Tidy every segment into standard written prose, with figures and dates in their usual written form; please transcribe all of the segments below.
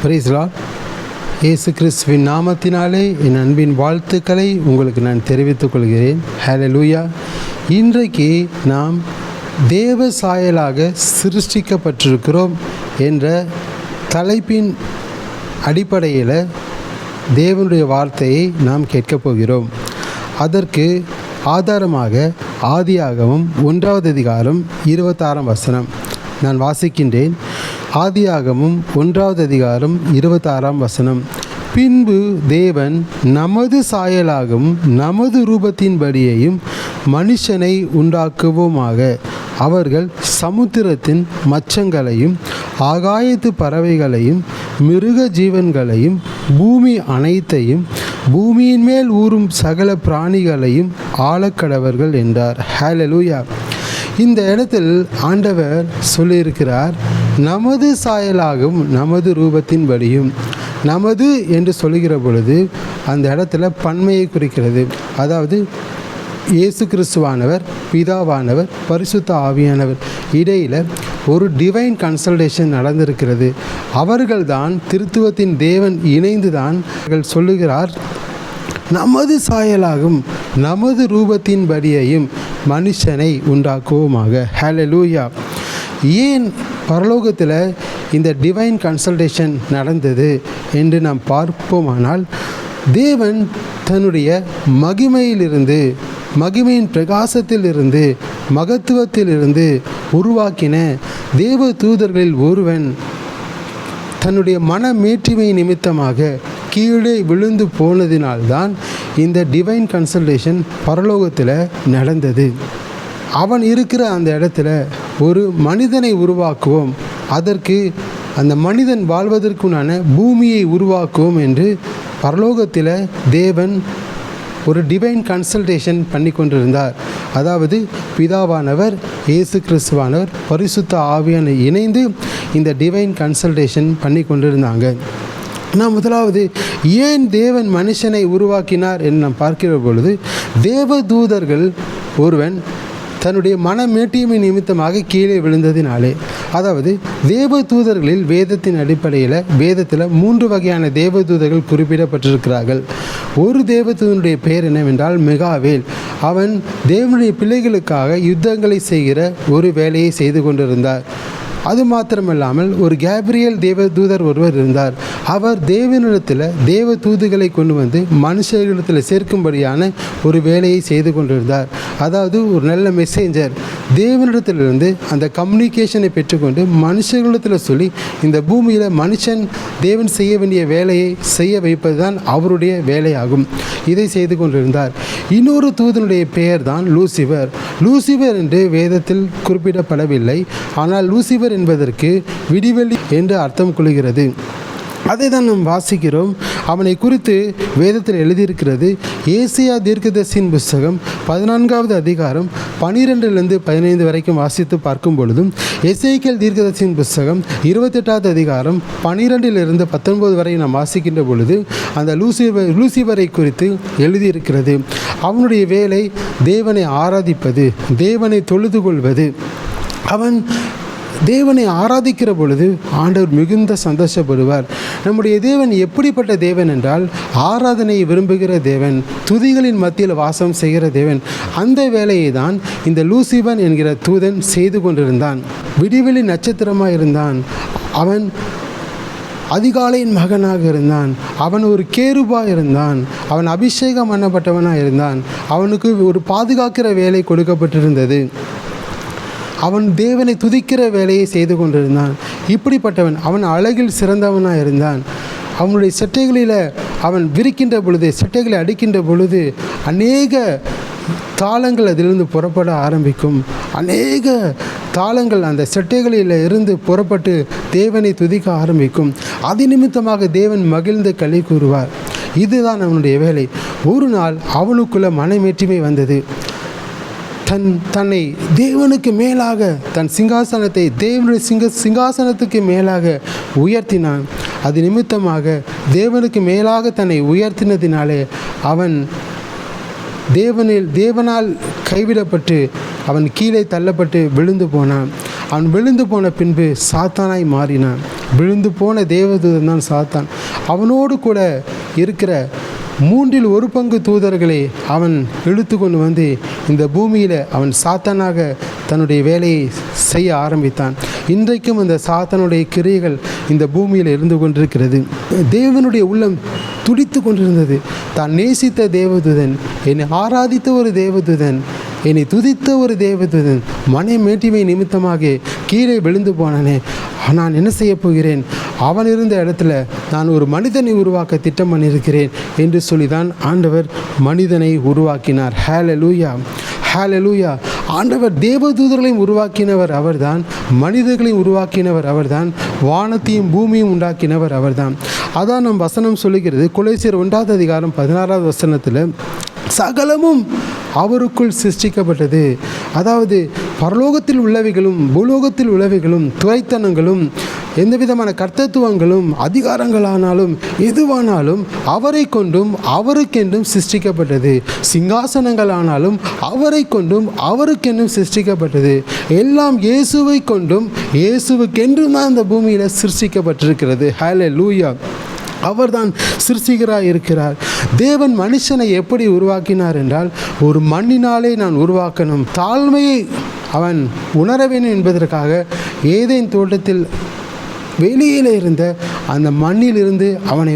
Price Lord. இயேசு கிறிஸ்துவின் நாமத்தினாலே என் அன்பின் வாழ்த்துக்களை உங்களுக்கு நான் தெரிவித்துக் கொள்கிறேன். ஹல்லேலூயா. இன்றைக்கு நாம் தேவ சாயலாக சிருஷ்டிக்கப்பட்டிருக்கிறோம் என்ற தலைப்பின் அடிப்படையில் தேவனுடைய வார்த்தையை நாம் கேட்கப் போகிறோம். அதற்கு ஆதாரமாக ஆதியாகமம் 1வது அதிகாரம் 26ஆம் வசனம் நான் வாசிக்கின்றேன். ஆதியாகமம் 1வது அதிகாரம் 26ஆம் வசனம். பின்பு தேவன் நமது சாயலாகவும் நமது ரூபத்தின்படியையும் மனுஷனை உண்டாக்குவோமாக, அவர்கள் சமுத்திரத்தின் மச்சங்களையும் ஆகாயத்து பறவைகளையும் மிருக ஜீவன்களையும் பூமி அனைத்தையும் பூமியின் மேல் ஊறும் சகல பிராணிகளையும் ஆளக்கடவர்கள் என்றார். ஹல்லேலூயா. இந்த இடத்தில் ஆண்டவர் சொல்லியிருக்கிறார், நமது சாயலாகவும் நமது ரூபத்தின்படியும். நமது என்று சொல்லுகிற பொழுது அந்த இடத்துல பன்மையை குறிக்கிறது. அதாவது இயேசு கிறிஸ்துவானவர், பிதாவானவர், பரிசுத்த ஆவியானவர் இடையில் ஒரு டிவைன் கன்சல்டேஷன் நடந்திருக்கிறது. அவர்கள்தான் திருத்துவத்தின் தேவன் இணைந்துதான் சொல்லுகிறார், நமது சாயலாகும் நமது ரூபத்தின்படியையும் மனுஷனை உண்டாக்குவோமாக. ஹல்லேலூயா. ஏன் பரலோகத்தில் இந்த டிவைன் கன்சல்டேஷன் நடந்தது என்று நாம் பார்ப்போமானால், தேவன் தன்னுடைய மகிமையிலிருந்து, மகிமையின் பிரகாசத்திலிருந்து, மகத்துவத்திலிருந்து உருவாக்கின தேவ தூதர்களில் ஒருவன் தன்னுடைய மனமேற்றுமை நிமித்தமாக கீழே விழுந்து போனதினால்தான் இந்த டிவைன் கன்சல்டேஷன் பரலோகத்தில் நடந்தது. அவன் இருக்கிற அந்த இடத்துல ஒரு மனிதனை உருவாக்குவோம், அதற்கு அந்த மனிதன் வாழ்வதற்குண்டான பூமியை உருவாக்குவோம் என்று பரலோகத்தில் தேவன் ஒரு டிவைன் கன்சல்டேஷன் பண்ணி கொண்டிருந்தார். அதாவது பிதாவானவர், இயேசு கிறிஸ்துவானவர், பரிசுத்த ஆவியான இணைந்து இந்த டிவைன் கன்சல்டேஷன் பண்ணி கொண்டிருந்தாங்க. நான் முதலாவது ஏன் தேவன் மனுஷனை உருவாக்கினார் என்று நாம் பார்க்கிற பொழுது, தேவ தூதர்கள் ஒருவன் தன்னுடைய மனமேட்டியமை நிமித்தமாக கீழே விழுந்ததினாலே. அதாவது தேவ தூதர்களில் வேதத்தின் அடிப்படையில் வேதத்தில் 3 வகையான தேவ தூதர்கள் குறிப்பிடப்பட்டிருக்கிறார்கள். ஒரு தேவதூதனுடைய பெயர் என்னவென்றால் மிகாவேல். அவன் தேவனுடைய பிள்ளைகளுக்காக யுத்தங்களை செய்கிற ஒரு வேலையை செய்து கொண்டிருந்தார். அது மாத்திரமல்லாமல் ஒரு கேப்ரியல் தேவதூதர் ஒருவர் இருந்தார். அவர் தேவனிடத்தில் தேவ தூதுகளை கொண்டு வந்து மனுஷர்களிடத்தில் சேர்க்கும்படியான ஒரு வேலையை செய்து கொண்டிருந்தார். அதாவது ஒரு நல்ல மெசேஞ்சர் தேவனிடத்திலிருந்து அந்த கம்யூனிகேஷனை பெற்றுக்கொண்டு மனுஷர்களிடத்தில் சொல்லி இந்த பூமியில் மனுஷன் தேவன் செய்ய வேண்டிய வேலையை செய்ய வைப்பது தான் அவருடைய வேலையாகும். இதை செய்து கொண்டிருந்தார். இன்னொரு தூதனுடைய பெயர் தான் லூசிபர். லூசிபர் என்று வேதத்தில் குறிப்பிடப்படவில்லை, ஆனால் லூசிபர் என்பதற்கு விடிவெள்ளி என்று அர்த்தம் கொள்கிறது. அதை தான் நாம் வாசிக்கிறோம். அவனை குறித்து வேதத்தில் எழுதியிருக்கிறது. ஏசியா தீர்க்கதரிசியின் புஸ்தகம் 14வது அதிகாரம் 12லிருந்து 15 வரைக்கும் வாசித்து பார்க்கும் பொழுதும், எசேக்கியேல் தீர்க்கதரிசியின் புஸ்தகம் 28வது அதிகாரம் 12லிருந்து 19 வரை நாம் வாசிக்கின்ற பொழுது அந்த லூசிபரை குறித்து எழுதியிருக்கிறது. அவனுடைய வேலை தேவனை ஆராதிப்பது, தேவனை தொழுது கொள்வது. அவன் தேவனை ஆராதிக்கிற பொழுது ஆண்டவர் மிகுந்த சந்தோஷப்படுவார். நம்முடைய தேவன் எப்படிப்பட்ட தேவன் என்றால், ஆராதனையை விரும்புகிற தேவன், துதிகளின் மத்தியில் வாசம் செய்கிற தேவன். அந்த வேலையை தான் இந்த லூசிபன் என்கிற தூதன் செய்து கொண்டிருந்தான். விடிவெளி நட்சத்திரமாக இருந்தான். அவன் அதிகாலையின் மகனாக இருந்தான். அவன் ஒரு கேருபாக இருந்தான். அவன் அபிஷேகம் பண்ணப்பட்டவனாக இருந்தான். அவனுக்கு ஒரு பாதுகாக்கிற வேலை கொடுக்கப்பட்டிருந்தது. அவன் தேவனை துதிக்கிற வேலையை செய்து கொண்டிருந்தான். இப்படிப்பட்டவன் அவன் அழகில் சிறந்தவனாக இருந்தான். அவனுடைய சட்டைகளில் அவன் விரிக்கின்ற பொழுது, சட்டைகளை அடிக்கின்ற பொழுது அநேக தாளங்கள் அதிலிருந்து புறப்பட ஆரம்பிக்கும். அநேக தாளங்கள் அந்த சட்டைகளில் இருந்து புறப்பட்டு தேவனை துதிக்க ஆரம்பிக்கும். அது நிமித்தமாக தேவன் மகிழ்ந்து களி கூறுவார். இதுதான் அவனுடைய வேலை. ஒரு நாள் அவனுக்குள்ள மனமேற்றுமை வந்தது. தன்னை தேவனுக்கு மேலாக, தன் சிங்காசனத்தை தேவனுடைய சிங்காசனத்துக்கு மேலாக உயர்த்தினான். அது நிமித்தமாக தேவனுக்கு மேலாக தன்னை உயர்த்தினதினாலே அவன் தேவனால் கைவிடப்பட்டு அவன் கீழே தள்ளப்பட்டு விழுந்து போனான். அவன் விழுந்து போன பின்பு சாத்தானாய் மாறினான். விழுந்து போன தேவதூதன் தான் சாத்தான். அவனோடு கூட இருக்கிற 1/3 தூதர்களை அவன் இழுத்து கொண்டு வந்து இந்த பூமியில் அவன் சாத்தானாக தன்னுடைய வேலையை செய்ய ஆரம்பித்தான். இன்றைக்கும் அந்த சாத்தானுடைய கிரியைகள் இந்த பூமியில் இருந்து கொண்டிருக்கிறது. தேவனுடைய உள்ளம் துடித்து கொண்டிருந்தது. தான் நேசித்த தேவதூதன், என்னை ஆராதித்த ஒரு தேவதூதன், என்னை துதித்த ஒரு தேவதூதன் மனை மேட்டிமை நிமித்தமாக கீழே விழுந்து போனானே, நான் என்ன செய்ய போகிறேன்? அவன் இருந்த இடத்துல நான் ஒரு மனிதனை உருவாக்க திட்டம் பண்ணியிருக்கிறேன் என்று சொல்லி தான் ஆண்டவர் மனிதனை உருவாக்கினார். ஹல்லேலூயா, ஹல்லேலூயா. ஆண்டவர் தேவதூதர்களையும் உருவாக்கினவர் அவர்தான், மனிதர்களையும் உருவாக்கினவர் அவர்தான், வானத்தையும் பூமியும் உண்டாக்கினவர் அவர்தான். அதான் நம் வசனம் சொல்லுகிறது. கொலோசியர் 1:16 வசனத்தில் சகலமும் அவருக்குள் சிருஷ்டிக்கப்பட்டது. அதாவது பரலோகத்தில் உள்ளவைகளும் பூலோகத்தில் உள்ளவைகளும் துரைத்தனங்களும் எந்த விதமான கர்த்தத்துவங்களும் அதிகாரங்களானாலும் எதுவானாலும் அவரை கொண்டும் அவருக்கென்றும் சிருஷ்டிக்கப்பட்டது. சிங்காசனங்களானாலும் அவரை கொண்டும் அவருக்கென்றும் சிருஷ்டிக்கப்பட்டது. எல்லாம் இயேசுவை கொண்டும் இயேசுவுக்கென்றும் தான் இந்த பூமியில் சிருஷ்டிக்கப்பட்டிருக்கிறது. ஹல்லேலூயா. அவர்தான் சிருஷ்டிகராக இருக்கிறார். தேவன் மனுஷனை எப்படி உருவாக்கினார் என்றால், ஒரு மண்ணினாலே நான் உருவாக்கணும், தாழ்மையை அவன் உணர வேண்டும் என்பதற்காக ஏதேன் தோட்டத்தில் வெளியில் இருந்த அந்த மண்ணிலிருந்து அவனை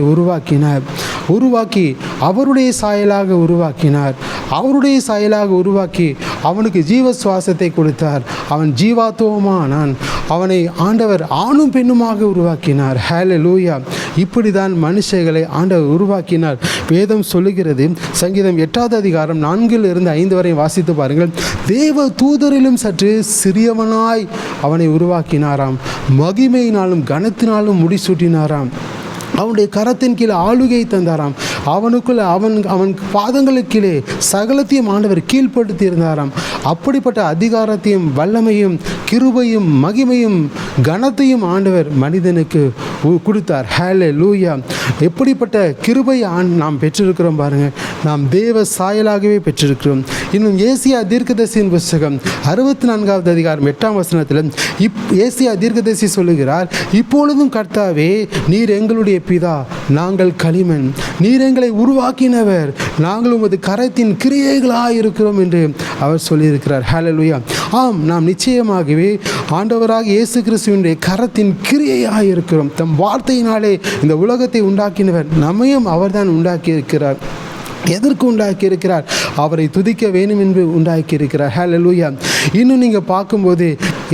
உருவாக்கி அவருடைய சாயலாக உருவாக்கினார். அவருடைய சாயலாக உருவாக்கி அவனுக்கு ஜீவ சுவாசத்தை கொடுத்தார். அவன் ஜீவாத்துவமானான். அவனை ஆண்டவர் ஆணும் பெண்ணுமாக உருவாக்கினார். ஹல்லேலூயா. இப்படி தான் மனுஷர்களை ஆண்டவர் உருவாக்கினார். வேதம் சொல்லுகிறது, சங்கீதம் 8:4-5 வரை வாசித்து பாருங்கள். தேவ தூதரிலும் சற்று சிறியவனாய் அவனை உருவாக்கினாராம். மகிமையினாலும் கனத்தினாலும் முடிசூட்டினாராம். அவனுடைய கரத்தின் கீழே ஆளுகை தந்தாராம். அவனுக்குள்ள அவன் பாதங்களுக்கு கீழே சகலத்தையும் ஆண்டவர் கீழ்ப்படுத்தி இருந்தாராம். அப்படிப்பட்ட அதிகாரத்தையும் வல்லமையும் கிருபையும் மகிமையும் கனத்தையும் ஆண்டவர் மனிதனுக்கு கொடுத்தார். ஹல்லேலூயா. எப்படிப்பட்ட கிருபை நாம் பெற்றிருக்கிறோம் பாருங்கள். நாம் தேவ சாயலாகவே பெற்றிருக்கிறோம். இன்னும் ஏசியா தீர்க்கதரிசியின் புஸ்தகம் 64:8 வசனத்தில் ஏசியா தீர்க்கதரிசி சொல்லுகிறார், இப்பொழுதும் கர்த்தாவே, நீர் எங்களுடைய பிதா, நாங்கள் களிமண், நீர் எங்களை உருவாக்கினவர், நாங்கள் உமது கரத்தின் கிரியைகளாக இருக்கிறோம் என்று அவர் சொல்லியிருக்கிறார். ஹல்லேலூயா. ஆம், நாம் நிச்சயமாகவே ஆண்டவராக இயேசு கிறிஸ்துவினுடைய கரத்தின் கிரியையாக இருக்கிறோம். தம் வார்த்தையினாலே இந்த உலகத்தை உண்டாக்கினவர், நம்மையும் அவர்தான் உண்டாக்கியிருக்கிறார். எதற்கு உண்டாக்கியிருக்கிறார்? அவரை துதிக்க வேண்டும் என்று உண்டாக்கியிருக்கிறார். ஹல்லேலூயா. இன்னும் நீங்கள் பார்க்கும்போது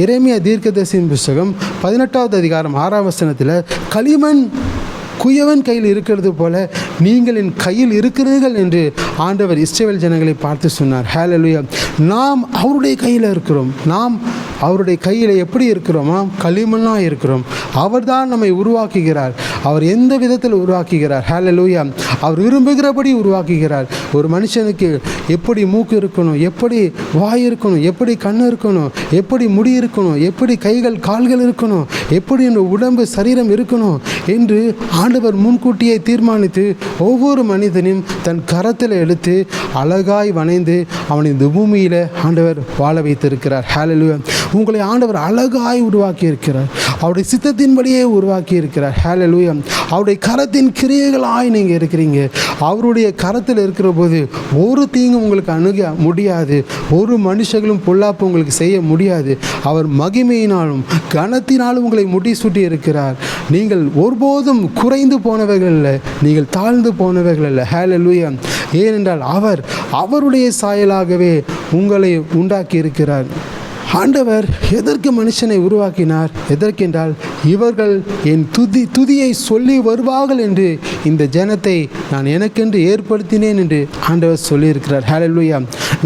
எரேமியா தீர்க்கதரிசியின் புஸ்தகம் 18:6 வசனத்தில், களிமண் குயவன் கையில் இருக்கிறது போல நீங்கள் என் கையில் இருக்கிறீர்கள் என்று ஆண்டவர் இஸ்ரவேல் ஜனங்களை பார்த்து சொன்னார். ஹல்லேலூயா. நாம் அவருடைய கையில் இருக்கிறோம். நாம் அவருடைய கையில் எப்படி இருக்கிறோமா? களிமண்ணாக இருக்கிறோம். அவர் தான் நம்மை உருவாக்குகிறார். அவர் எந்த விதத்தில் உருவாக்குகிறார்? ஹல்லேலூயா. அவர் விரும்புகிறபடி உருவாக்குகிறார். ஒரு மனுஷனுக்கு எப்படி மூக்கு இருக்கணும், எப்படி வாய் இருக்கணும், எப்படி கண் இருக்கணும், எப்படி முடி இருக்கணும், எப்படி கைகள் கால்கள் இருக்கணும், எப்படி உடம்பு சரீரம் இருக்கணும் என்று ஆண்டவர் முன்கூட்டியே தீர்மானித்து ஒவ்வொரு மனிதனையும் தன் கரத்தில் எடுத்து அழகாய் வணைந்து அவனை இந்த பூமியில் ஆண்டவர் வாழ வைத்திருக்கிறார். ஹல்லேலூயா. உங்களை ஆண்டவர் அழகாய் உருவாக்கி இருக்கிறார். அவருடைய சித்தத்தின்படியே உருவாக்கி இருக்கிறார். ஹல்லேலூயா. அவருடைய கரத்தின் கிரியைகளாய் நீங்கள் இருக்கிறீங்க. அவருடைய கரத்தில் இருக்கிற போது ஒரு தீங்கும் உங்களுக்கு அணுக முடியாது. ஒரு மனுஷர்களும் பொல்லாப்பு உங்களுக்கு செய்ய முடியாது. அவர் மகிமையினாலும் கனத்தினாலும் உங்களை முடிசூட்டி இருக்கிறார். நீங்கள் ஒருபோதும் குறைந்து போனவர்கள் அல்ல, நீங்கள் தாழ்ந்து போனவர்கள் அல்ல. ஹல்லேலூயா. ஏனென்றால் அவர் அவருடைய சாயலாகவே உங்களை உண்டாக்கி இருக்கிறார். ஆண்டவர் எதற்கு மனுஷனை உருவாக்கினார்? எதற்கென்றால் இவர்கள் என் துதியை சொல்லி வருவார்கள் என்று இந்த ஜனத்தை நான் எனக்கென்று ஏற்படுத்தினேன் என்று ஆண்டவர் சொல்லியிருக்கிறார். ஹல்லேலூயா.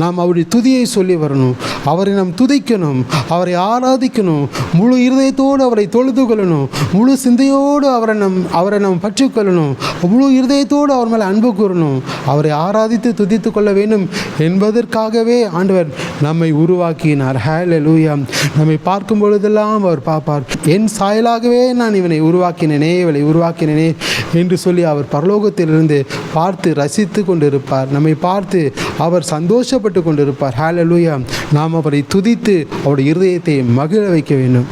நாம் அவருடைய துதியை சொல்லி வரணும். அவரை நாம் துதிக்கணும், அவரை ஆராதிக்கணும், முழு இருதயத்தோடு அவரை தொழுது கொள்ளணும், முழு சிந்தையோடு அவரை நாம் பற்றிக்கொள்ளணும், முழு இருதயத்தோடு அவர் மேலே அன்பு கூறணும், அவரை ஆராதித்து துதித்து கொள்ள வேண்டும் என்பதற்காகவே ஆண்டவர் நம்மை உருவாக்கினார். ஹல்லேலூயா. நம்மை பார்க்கும் பொழுதெல்லாம் அவர் பார்ப்பார், என் சாயலாகவே நான் இவனை உருவாக்கினேனே, இவளை உருவாக்கினேனே என்று சொல்லி அவர் பரலோகத்திலிருந்து பார்த்து ரசித்து கொண்டிருப்பார். நம்மை பார்த்து அவர் சந்தோஷப்பட்டு கொண்டிருப்பார். ஹல்லேலூயா. நாம் அவரை துதித்து அவருடைய இருதயத்தை மகிழ வைக்க வேண்டும்.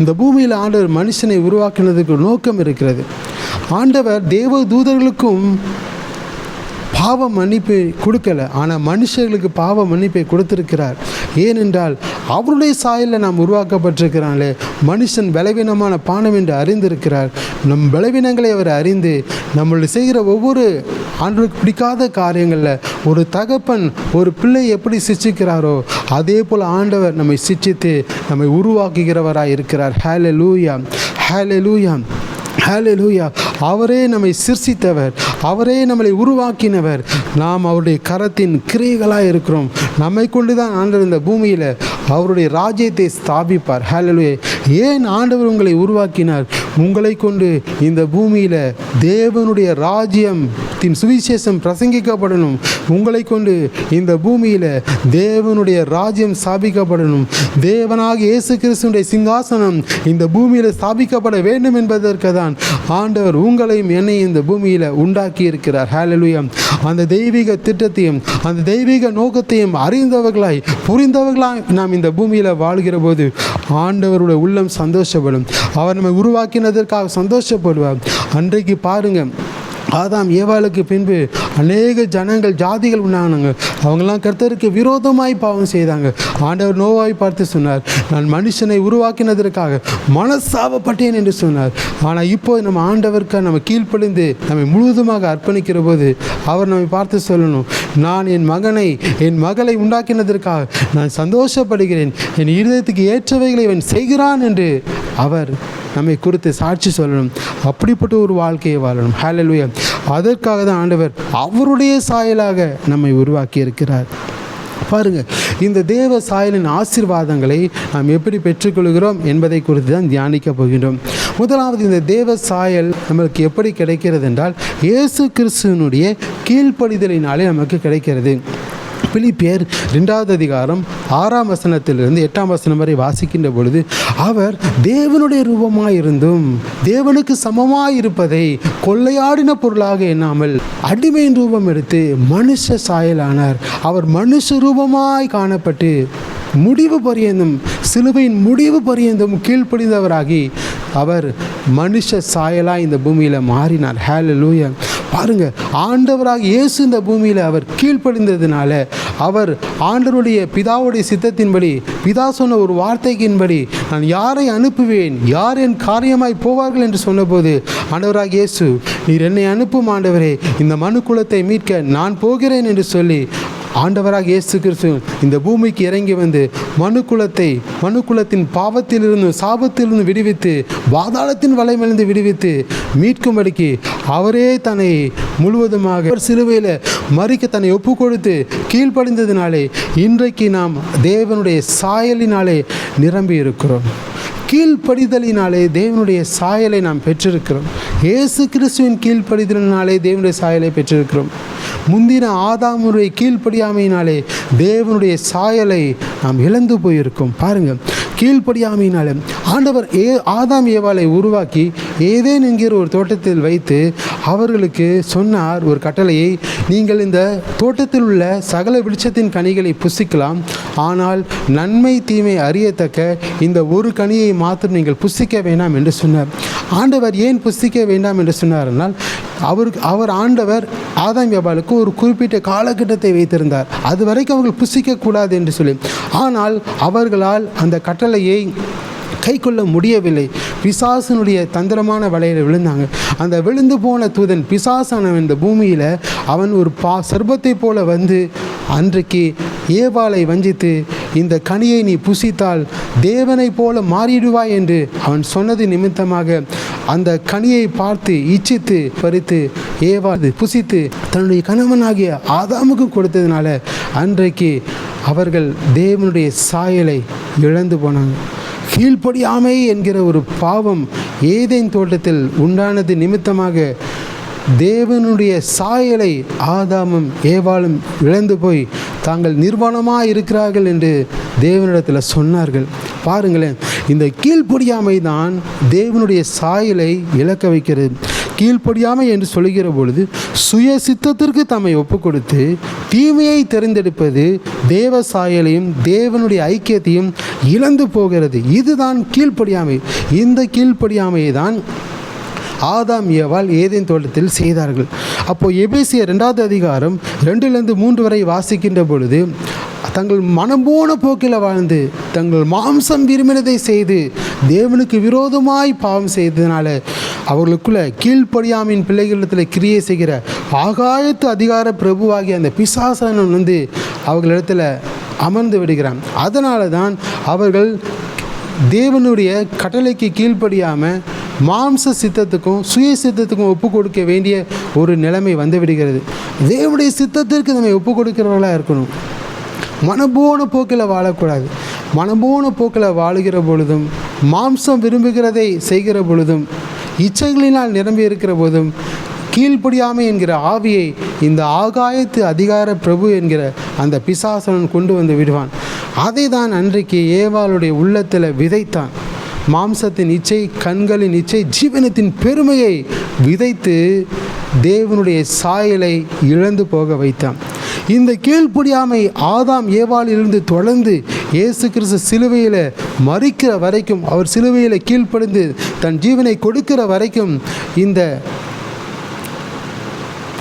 இந்த பூமியில் ஆண்டவர் மனுஷனை உருவாக்கினதுக்கு நோக்கம் இருக்கிறது. ஆண்டவர் தேவ தூதர்களுக்கும் பாவ மன்னிப்பை கொடுக்கல, ஆனால் மனுஷர்களுக்கு பாவ மன்னிப்பை கொடுத்திருக்கிறார். ஏனென்றால் அவருடைய சாயலில் நாம் உருவாக்கப்பட்டிருக்கிறாங்களே. மனுஷன் பலவீனமான பானம் என்று அறிந்திருக்கிறார். நம் பலவீனங்களை அவர் அறிந்து நம்மளுடைய செய்கிற ஒவ்வொரு ஆண்டவருக்கு பிடிக்காத காரியங்களில் ஒரு தகப்பன் ஒரு பிள்ளை எப்படி சிட்சிக்கிறாரோ அதே போல் ஆண்டவர் நம்மை சிட்சித்து நம்மை உருவாக்குகிறவராக இருக்கிறார். ஹல்லேலூயா, ஹல்லேலூயா, ஹல்லேலூயா. அவரே நம்மை சிருஷ்டித்தவர், அவரே நம்மளை உருவாக்கினவர். நாம் அவருடைய கரத்தின் கிரியைகளாக இருக்கிறோம். நம்மை கொண்டு தான் ஆண்டவர் இந்த பூமியில் அவருடைய ராஜ்யத்தை ஸ்தாபிப்பார். ஹல்லேலூயா. ஏன் ஆண்டவர் உங்களை உருவாக்கினார்? உங்களை கொண்டு இந்த பூமியில் தேவனுடைய ராஜ்யத்தின் சுவிசேஷம் பிரசங்கிக்கப்படணும். உங்களை கொண்டு இந்த பூமியில் தேவனுடைய ராஜ்யம் ஸ்தாபிக்கப்படணும். தேவனாக இயேசு கிறிஸ்துவினுடைய சிங்காசனம் இந்த பூமியில் ஸ்தாபிக்கப்பட வேண்டும் என்பதற்கு தான் ஆண்டவர் உங்களையும் என்னையும் இந்த பூமியில் உண்டாக்கி இருக்கிறார். ஹல்லேலூயா. அந்த தெய்வீக திட்டத்தையும் அந்த தெய்வீக நோக்கத்தையும் அறிந்தவர்களாய் புரிந்தவர்களாய் நாம் இந்த பூமியில் வாழ்கிற போது ஆண்டவருடைய உள்ளம் சந்தோஷப்படும். அவர் நம்மை உருவாக்கினதற்காக சந்தோஷப்படுவார். அன்றைக்கு பாருங்கள், ஆதாம் ஏவாளுக்கு பின்பு அநேக ஜனங்கள் ஜாதிகள் உண்டானாங்க. அவங்கெல்லாம் கர்த்தருக்கு விரோதமாய் பாவம் செய்தாங்க. ஆண்டவர் நோவாய் பார்த்து சொன்னார், நான் மனுஷனை உருவாக்கினதற்காக மனசாபப்பட்டேன் என்று சொன்னார். ஆனால் இப்போ நம்ம ஆண்டவருக்கு நம்ம கீழ்ப்படிந்து நம்மை முழுவதுமாக அர்ப்பணிக்கிற போது அவர் நம்மை பார்த்து சொல்லணும், நான் என் மகளை உண்டாக்கினதற்காக நான் சந்தோஷப்படுகிறேன், என் இருதயத்துக்கு ஏற்றவைகளை இவன் செய்கிறான் என்று அவர் நம்மை குறித்து சாட்சி சொல்லணும். அப்படிப்பட்ட ஒரு வாழ்க்கையை வாழணும். ஹல்லேலூயா. அதற்காக தான் ஆண்டவர் அவருடைய சாயலாக நம்மை உருவாக்கி இருக்கிறார். பாருங்கள், இந்த தேவ சாயலின் ஆசீர்வாதங்களை நாம் எப்படி பெற்றுக்கொள்கிறோம் என்பதை குறித்து தான் தியானிக்க போகின்றோம். முதலாவது, இந்த தேவ சாயல் நம்மளுக்கு எப்படி கிடைக்கிறது என்றால் இயேசு கிறிஸ்துவினுடைய கீழ்ப்படிதலினாலே நமக்கு கிடைக்கிறது. பிலிப்பியர் 2வது அதிகாரம் 6ஆம் வசனத்திலிருந்து 8ஆம் வசனம் வரை வாசிக்கின்ற பொழுது, அவர் தேவனுடைய ரூபமாயிருந்தும் தேவனுக்கு சமமாயிருப்பதை கொள்ளையாடின பொருளாக எண்ணாமல் அடிமையின் ரூபம் எடுத்து மனுஷ சாயலானார். அவர் மனுஷ ரூபமாய் காணப்பட்டு முடிவு பரியந்தம், சிலுவையின் முடிவு பரியந்தம் கீழ்ப்படிந்தவராகி அவர் மனுஷ சாயலாக இந்த பூமியில் மாறினார். ஹல்லேலூயா. பாருங்க, ஆண்டவராக இயேசு இந்த பூமியில் அவர் கீழ்ப்படிந்ததுனால அவர் ஆண்டவருடைய பிதாவுடைய சித்தத்தின்படி, பிதா சொன்ன ஒரு வார்த்தைக்கின்படி, நான் யாரை அனுப்புவேன், யார் என் காரியமாய் போவார்கள் என்று சொன்னபோது ஆண்டவராக இயேசு, நீர் என்னை அனுப்பும் ஆண்டவரே, இந்த மனு குலத்தை மீட்க நான் போகிறேன் என்று சொல்லி ஆண்டவராக இயேசு கிறிஸ்து இந்த பூமிக்கு இறங்கி வந்து மனுக்குலத்தின் பாவத்திலிருந்து சாபத்திலிருந்து விடுவித்து பாதாளத்தின் வலைமிலிருந்து விடுவித்து மீட்கும்படிக்கு அவரே தன்னை முழுவதுமாக சிலுவையில் மரிக்க தன்னை ஒப்பு கொடுத்து கீழ்ப்படிந்ததினாலே இன்றைக்கு நாம் தேவனுடைய சாயலினாலே நிரம்பி இருக்கிறோம். கீழ்ப்படிதலினாலே தேவனுடைய சாயலை நாம் பெற்றிருக்கிறோம். இயேசு கிறிஸ்துவின் கீழ்ப்படிதலினாலே தேவனுடைய சாயலை பெற்றிருக்கிறோம். முந்தின ஆதாமுடைய கீழ்ப்படியாமையினாலே தேவனுடைய சாயலை நாம் இழந்து போயிருக்கோம். பாருங்கள், கீழ்ப்படியாமையினாலே ஆண்டவர் ஆதாம் ஏவாளை உருவாக்கி ஏதேன் என்கிற ஒரு தோட்டத்தில் வைத்து அவர்களுக்கு சொன்னார் ஒரு கட்டளையை, நீங்கள் இந்த தோட்டத்தில் உள்ள சகல விருட்சத்தின் கனிகளை புசிக்கலாம், ஆனால் நன்மை தீமை அறியத்தக்க இந்த ஒரு கனியை மாத்திரம் நீங்கள் புசிக்க வேண்டாம் என்று சொன்னார். ஆண்டவர் ஏன் புசிக்க வேண்டாம் என்று சொன்னார்னால், ஆண்டவர் ஆதாம் ஏவாளுக்கு ஒரு குறிப்பிட்ட காலகட்டத்தை வைத்திருந்தார். அது வரைக்கும் அவர்கள் புசிக்கக்கூடாது என்று சொல்லி. ஆனால் அவர்களால் அந்த கட்டளையை கை கொள்ள முடியவில்லை. பிசாசனுடைய தந்திரமான வலையில் விழுந்தாங்க. அந்த விழுந்து போன தூதன் பிசாசானவன் இந்த பூமியில் அவன் ஒரு சர்பத்தை போல வந்து அன்றைக்கு ஏவாளை வஞ்சித்து, இந்த கனியை நீ புசித்தால் தேவனை போல மாறிடுவாய் என்று அவன் சொன்னது நிமித்தமாக அந்த கனியை பார்த்து இச்சித்து பறித்து ஏவாள் புசித்து தன்னுடைய கணவனாகிய ஆதாமுக்கு கொடுத்ததுனால அன்றைக்கு அவர்கள் தேவனுடைய சாயலை இழந்து போனாங்க. கீழ்ப்படியாமை என்கிற ஒரு பாவம் ஏதேன் தோட்டத்தில் உண்டானது நிமித்தமாக தேவனுடைய சாயலை ஆதாமும் ஏவாளும் இழந்து போய் தாங்கள் நிர்வாணமாக இருக்கிறார்கள் என்று தேவனிடத்தில் சொன்னார்கள். பாருங்களேன், இந்த கீழ்ப்படியாமை தான் தேவனுடைய சாயலை இழக்க வைக்கிறது. கீழ்ப்படியாமை என்று சொல்லுகிற பொழுது சுய சித்தத்திற்கு தம்மை ஒப்பு கொடுத்து தீமையை தெரிந்தெடுப்பது தேவ சாயலையும் தேவனுடைய ஐக்கியத்தையும் இழந்து போகிறது. இதுதான் கீழ்ப்படியாமை. இந்த கீழ்ப்படியாமையை தான் ஆதாம் ஏவாள் ஏதேன் தோட்டத்தில் செய்தார்கள். அப்போது எபேசியர் 2வது அதிகாரம் 2-3 வரை வாசிக்கின்ற பொழுது, தங்கள் மனம் போன போக்கில் வாழ்ந்து தங்கள் மாம்சம் விரும்பினதை செய்து தேவனுக்கு விரோதமாய் பாவம் செய்ததுனால அவர்களுக்குள்ள கீழ்ப்படியாமையின் பிள்ளைகளிடத்தில் கிரியை செய்கிற ஆகாயத்து அதிகார பிரபுவாகிய அந்த பிசாசனன் அவர்களிடத்தில் அமர்ந்து விடுகிறான். அதனால தான் அவர்கள் தேவனுடைய கட்டளைக்கு கீழ்ப்படியாமல் மாம்ச சித்தத்துக்கும் சுய சித்தத்துக்கும் ஒப்பு கொடுக்க வேண்டிய ஒரு நிலைமை வந்து விடுகிறது. தேவனுடைய சித்தத்திற்கு நம்ம ஒப்பு கொடுக்கிறவர்களாக இருக்கணும். மனம்போன போக்கில் வாழக்கூடாது. மனம்போன போக்கில் வாழுகிற பொழுதும் மாம்சம் விரும்புகிறதை செய்கிற பொழுதும் இச்சைகளினால் நிரம்பி இருக்கிற போதும் கீழ்ப்படியாமை என்கிற ஆவியை இந்த ஆகாயத்து அதிகார பிரபு என்கிற அந்த பிசாசனன் கொண்டு வந்து விடுவான். அதை தான் அன்றைக்கு ஏவாளுடைய உள்ளத்தில் விதைத்தான். மாம்சத்தின் இச்சை, கண்களின் இச்சை, ஜீவனத்தின் பெருமையை விதைத்து தேவனுடைய சாயலை இழந்து போக வைத்தான். இந்த கீழ்ப்படியாமை ஆதாம் ஏவாளிலிருந்து தொடர்ந்து இயேசு கிறிஸ்து சிலுவையில் மரிக்கிற வரைக்கும், அவர் சிலுவையில் கீழ்ப்படிந்து தன் ஜீவனை கொடுக்கிற வரைக்கும் இந்த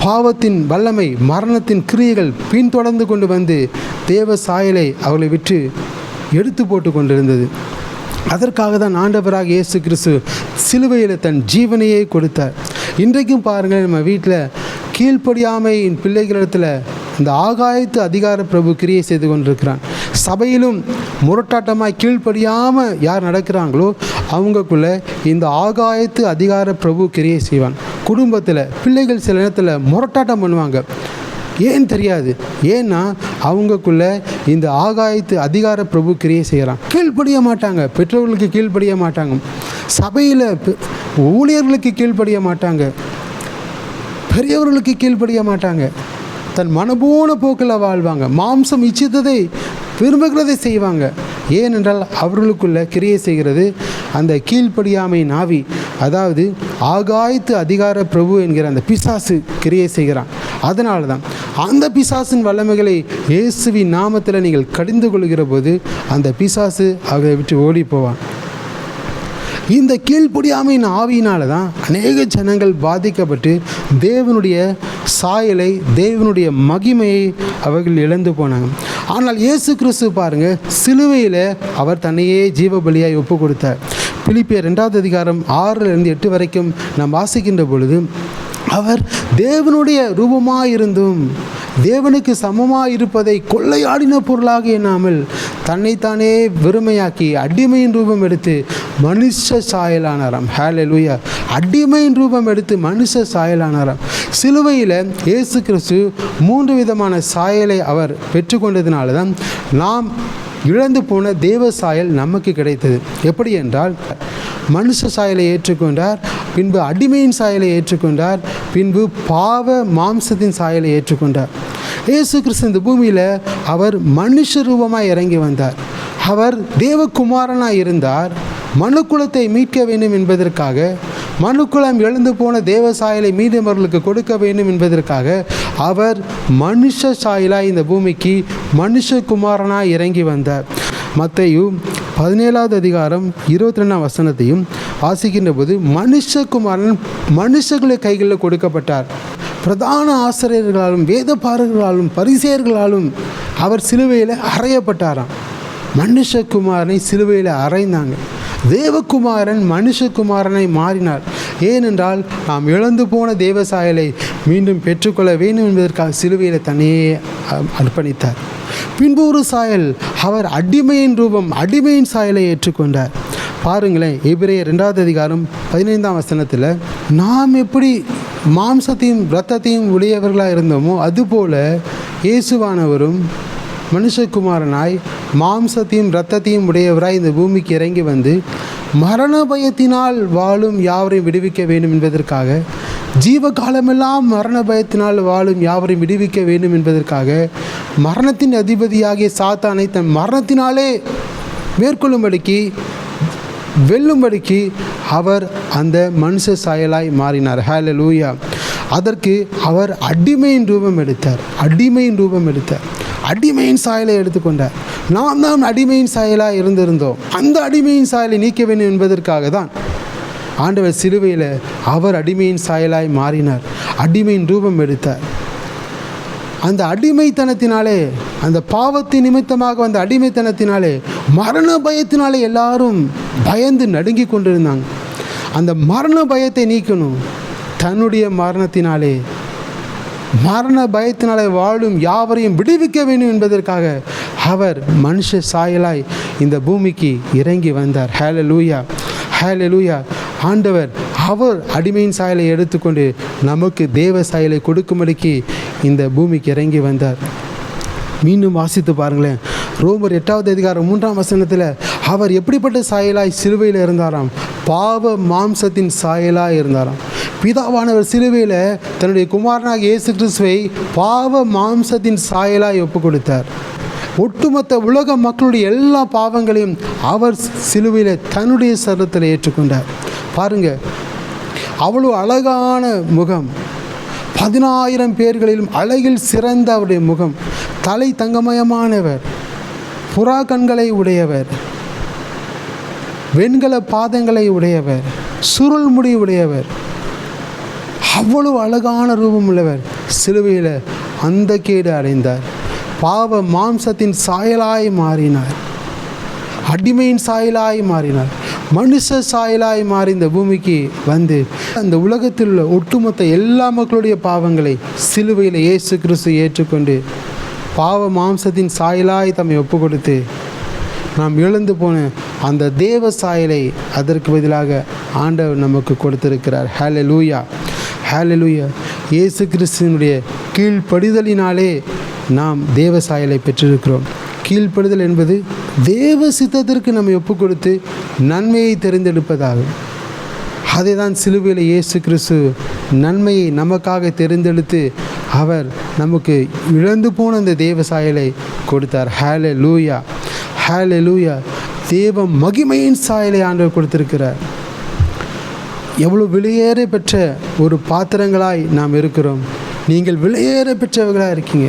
பாவத்தின் வல்லமை, மரணத்தின் கிரியைகள் பின்தொடர்ந்து கொண்டு வந்து தேவ சாயலை அவர்களை விட்டு எடுத்து போட்டு கொண்டிருந்தது. அதற்காக தான் ஆண்டவராக இயேசு கிறிஸ்து சிலுவையில் தன் ஜீவனையே கொடுத்தார். இன்றைக்கும் பாருங்கள், நம்ம வீட்டில் கீழ்ப்படியாமையின் பிள்ளைகளிடத்தில் இந்த ஆகாயத்து அதிகார பிரபு கிரியை செய்து கொண்டிருக்கிறான். சபையிலும் முரட்டாட்டமாய் கீழ்ப்படியாமல் யார் நடக்கிறாங்களோ அவங்களுக்குள்ள இந்த ஆகாயத்து அதிகார பிரபு கிரியை செய்வான். குடும்பத்தில் பிள்ளைகள் சில நேரத்தில் முரட்டாட்டம் பண்ணுவாங்க. ஏன் தெரியாது. ஏன்னா அவங்களுக்குள்ள இந்த ஆகாயத்து அதிகார பிரபு கிரியை செய்கிறான். கீழ்ப்படிய மாட்டாங்க, பெற்றோர்களுக்கு கீழ்ப்படிய மாட்டாங்க, சபையில் ஊழியர்களுக்கு கீழ்ப்படிய மாட்டாங்க, பெரியவர்களுக்கு கீழ்ப்படிய மாட்டாங்க. தன் மனபோன போக்கில் வாழ்வாங்க. மாம்சம் இச்சித்ததை விரும்புகிறதை செய்வாங்க. ஏனென்றால் அவர்களுக்குள்ள கிரியை செய்கிறது அந்த கீழ்ப்படியாமையின் ஆவி. அதாவது ஆகாயத்து அதிகார பிரபு என்கிற அந்த பிசாசு கிரியை செய்கிறான். அதனால தான் அந்த பிசாசின் வல்லமைகளை இயேசுவின் நாமத்தில் நீங்கள் கடிந்து கொள்கிற போது அந்த பிசாசு அவரை விட்டு ஓடி போவான். இந்த கீழ்ப்படியாமையின் ஆவியினால தான் அநேக ஜனங்கள் பாதிக்கப்பட்டு தேவனுடைய சாயலை, தேவனுடைய மகிமையை அவர்கள் இழந்து போனாங்க. ஆனால் இயேசு கிறிஸ்து பாருங்கள், சிலுவையில் அவர் தன்னையே ஜீவ பலியாய் ஒப்பு கொடுத்தார். பிலிப்பியர் 2வது அதிகாரம் 6-8 வரைக்கும் நாம் வாசிக்கின்ற பொழுது, அவர் தேவனுடைய ரூபமாயிருந்தும் தேவனுக்கு சமமாயிருப்பதை கொள்ளையாடின பொருளாக எண்ணாமல் தன்னைத்தானே வெறுமையாக்கி அடிமையின் ரூபம் எடுத்து மனுஷ சாயலானாராம். ஹல்லேலூயா. அடிமையின் ரூபம் எடுத்து மனுஷ சாயலானாராம். சிலுவையில் இயேசு கிறிஸ்து 3 விதமான சாயலை அவர் பெற்றுக்கொண்டதுனால தான் நாம் இழந்து போன தேவ சாயல் நமக்கு கிடைத்தது. எப்படி என்றால், மனுஷ சாயலை ஏற்றுக்கொண்டார், பின்பு அடிமையின் சாயலை ஏற்றுக்கொண்டார், பின்பு பாவ மாம்சத்தின் சாயலை ஏற்றுக்கொண்டார். இயேசு கிறிஸ்து இந்த பூமியில் அவர் மனுஷ ரூபமாக இறங்கி வந்தார். அவர் தேவகுமாரனாக இருந்தார். மனுக்குலத்தை மீட்க வேண்டும் என்பதற்காக, மனுக்குலம் எழுந்து போன தேவ சாயலை மீண்டும் அவர்களுக்கு கொடுக்க வேண்டும் என்பதற்காக அவர் மனுஷ சாயலாய் இந்த பூமிக்கு மனுஷகுமாரனாய் இறங்கி வந்தார். மத்தேயு 17வது அதிகாரம் 22ஆம் வசனத்தையும் வாசிக்கின்ற போது, மனுஷகுமாரன் மனுஷர்களுடைய கைகளில் கொடுக்கப்பட்டார். பிரதான ஆசிரியர்களாலும் வேதபாரகர்களாலும் பரிசேயர்களாலும் அவர் சிலுவையில் அறையப்பட்டாராம். மனுஷகுமாரனை சிலுவையில் அறைந்தாங்க. தேவகுமாரன் மனுஷகுமாரனை மாறினார். ஏனென்றால் நாம் இழந்து போன தேவ சாயலை மீண்டும் பெற்றுக்கொள்ள வேண்டும் என்பதற்காக சிலுவையில் தன்னையே அர்ப்பணித்தார். பின்பு ஒரு சாயல், அவர் அடிமையின் ரூபம், அடிமையின் சாயலை ஏற்றுக்கொண்டார். பாருங்களேன், எபிரேயர் 2வது அதிகாரம் 15ஆம் வசனத்தில், நாம் எப்படி மாம்சத்தையும் இரத்தத்தையும் உடையவர்களாக இருந்தோமோ அதுபோல இயேசுவானவரும் மனுஷகுமாரனாய் மாம்சத்தையும் இரத்தத்தையும் உடையவராய் இந்த பூமிக்கு இறங்கி வந்து மரண பயத்தினால் வாழும் யாவரையும் விடுவிக்க வேண்டும் என்பதற்காக ஜீவ காலமெல்லாம் மரண பயத்தினால் வாழும் யாவரையும் விடுவிக்க வேண்டும் என்பதற்காக மரணத்தின் அதிபதியாகிய சாத்தானை தன் மரணத்தினாலே மேற்கொள்ளும்படிக்கு வெல்லும்படிக்கு அவர் அந்த மனுஷ சாயலாய் மாறினார். ஹல்லேலூயா. அதற்கு அவர் அடிமையின் ரூபம் எடுத்தார். அடிமையின் சாயலை எடுத்துக்கொண்டார். நாம் தான் அடிமையின் சாயலாக இருந்திருந்தோம். அந்த அடிமையின் சாயலை நீக்க வேண்டும் என்பதற்காக தான் ஆண்டவர் சிலுவையில் அவர் அடிமையின் சாயலாய் மாறினார். அடிமையின் ரூபம் எடுத்தார். அந்த அடிமைத்தனத்தினாலே, அந்த பாவத்தின் நிமித்தமாக வந்த அடிமைத்தனத்தினாலே, மரண பயத்தினாலே எல்லாரும் பயந்து நடுங்கி கொண்டிருந்தாங்க. அந்த மரண பயத்தை நீக்கணும். தன்னுடைய மரண பயத்தினாலே வாழும் யாவரையும் விடுவிக்க வேண்டும் என்பதற்காக அவர் மனுஷ சாயலாய் இந்த பூமிக்கு இறங்கி வந்தார். ஹல்லேலூயா, ஹல்லேலூயா. ஆண்டவர் அவர் அடிமையின் சாயலை எடுத்துக்கொண்டு நமக்கு தேவ சாயலை கொடுக்கும்படிக்கு இந்த பூமிக்கு இறங்கி வந்தார். மீண்டும் வாசித்து பாருங்களேன். ரோமர் 8வது அதிகாரம் 3ஆம் வசனத்தில் அவர் எப்படிப்பட்ட சாயலாய் சிலுவையில் இருந்தாராம்? பாவ மாம்சத்தின் சாயலாய் இருந்தாராம். பிதாவானவர் சிலுவையில் தன்னுடைய குமாரனாக இயேசு கிறிஸ்துவை பாவ மாம்சத்தின் சாயலாய் ஒப்பு கொடுத்தார். ஒட்டுமொத்த உலக மக்களுடைய எல்லா பாவங்களையும் அவர் சிலுவையில் தன்னுடைய சரீரத்தில் ஏற்றுக்கொண்டார். பாருங்க, அவ்வளோ அழகான முகம், 10,000 பேர்களிலும் அழகில் சிறந்த அவருடைய முகம், தலை தங்கமயமானவர், புறா கண்களை உடையவர், வெண்கல பாதங்களை உடையவர், சுருள் முடி உடையவர், அவ்வளவு அழகான ரூபம் உள்ளவர் சிலுவையில் அந்த கேடு அடைந்தார். பாவ மாம்சத்தின் சாயலாய் மாறினார். அடிமையின் சாயலாய் மாறினார். மனுஷ சாயலாய் மாறி இந்த பூமிக்கு வந்து அந்த உலகத்தில் உள்ள ஒட்டுமொத்த எல்லா மக்களுடைய பாவங்களை சிலுவையில் இயேசு கிறிஸ்து ஏற்றுக்கொண்டு பாவ மாம்சத்தின் சாயலாய் தம்மை ஒப்பு கொடுத்து நாம் இழந்து போன அந்த தேவ சாயலை அதற்கு பதிலாக ஆண்டவர் நமக்கு கொடுத்திருக்கிறார். ஹல்லேலூயா, ஹல்லேலூயா. இயேசு கிறிஸ்துவினுடைய கீழ்ப்படிதலினாலே நாம் தேவ சாயலை பெற்றிருக்கிறோம். கீழ்ப்படுதல் என்பது தேவ சித்தத்திற்கு நம்மை ஒப்பு கொடுத்து நன்மையை தெரிந்தெடுப்பதாகும். அதை தான் சிலுவையில் இயேசு கிறிஸ்து நன்மையை நமக்காக தெரிந்தெடுத்து அவர் நமக்கு இழந்து போன அந்த தேவ சாயலை கொடுத்தார். ஹல்லேலூயா, ஹல்லேலூயா. தேவ மகிமையின் சாயலை ஆண்டவர் கொடுத்திருக்கிறார். எவ்வளோ விலையேற பெற்ற ஒரு பாத்திரங்களாய் நாம் இருக்கிறோம். நீங்கள் விலையேற பெற்றவர்களாக இருக்கீங்க.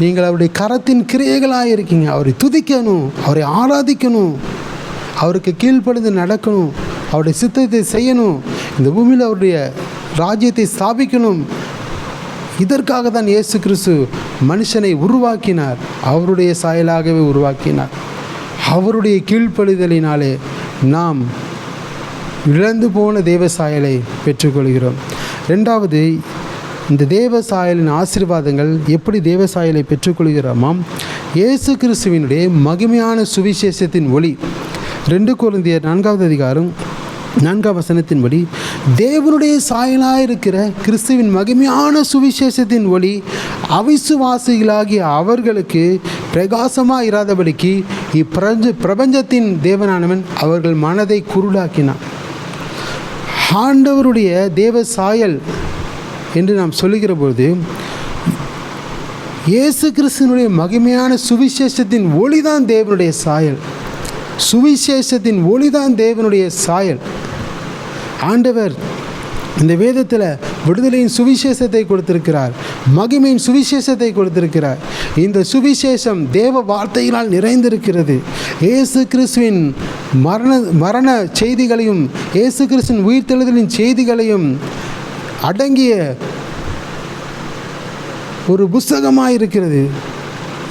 நீங்கள் அவருடைய கரத்தின் கிரியைகளாக இருக்கீங்க. அவரை துதிக்கணும், அவரை ஆராதிக்கணும், அவருக்கு கீழ்ப்படிந்து நடக்கணும், அவருடைய சித்தத்தை செய்யணும், இந்த பூமியில் அவருடைய ராஜ்யத்தை ஸ்தாபிக்கணும். இதற்காக தான் இயேசு கிறிஸ்து மனுஷனை உருவாக்கினார். அவருடைய சாயலாகவே உருவாக்கினார். அவருடைய கீழ்ப்படிதலினாலே நாம் இழந்து போன தேவ சாயலை பெற்றுக்கொள்கிறோம். ரெண்டாவது, இந்த தேவ சாயலின் ஆசீர்வாதங்கள் எப்படி தேவ சாயலை பெற்றுக்கொள்கிறோமாம்? இயேசு கிறிஸ்துவினுடைய மகிமையான சுவிசேஷத்தின் ஒளி. 2 கொரிந்தியர் 4வது அதிகாரம் 4ஆம் வசனத்தின்படி, தேவனுடைய சாயலாக இருக்கிற கிறிஸ்துவின் மகிமையான சுவிசேஷத்தின் ஒளி அவிசுவாசிகளாகிய அவர்களுக்கு பிரகாசமாக இராதபடிக்கு பிரபஞ்சத்தின் தேவனானவன் அவர்கள் மனதை குருடாக்கினான். ஆண்டவருடைய தேவ சாயல் என்று நாம் சொல்லுகிற பொழுது இயேசு கிறிஸ்துவினுடைய மகிமையான சுவிசேஷத்தின் ஒளிதான் தேவனுடைய சாயல். சுவிசேஷத்தின் ஒளிதான் தேவனுடைய சாயல். ஆண்டவர் இந்த வேதத்தில் விடுதலையின் சுவிசேஷத்தை கொடுத்திருக்கிறார், மகிமையின் சுவிசேஷத்தை கொடுத்திருக்கிறார். இந்த சுவிசேஷம் தேவ வார்த்தையினால் நிறைந்திருக்கிறது. இயேசு கிறிஸ்துவின் மரண செய்திகளையும் இயேசு கிறிஸ்துவின் உயிர்த்தெழுதலின் செய்திகளையும் அடங்கிய ஒரு புஸ்தகமாக இருக்கிறது.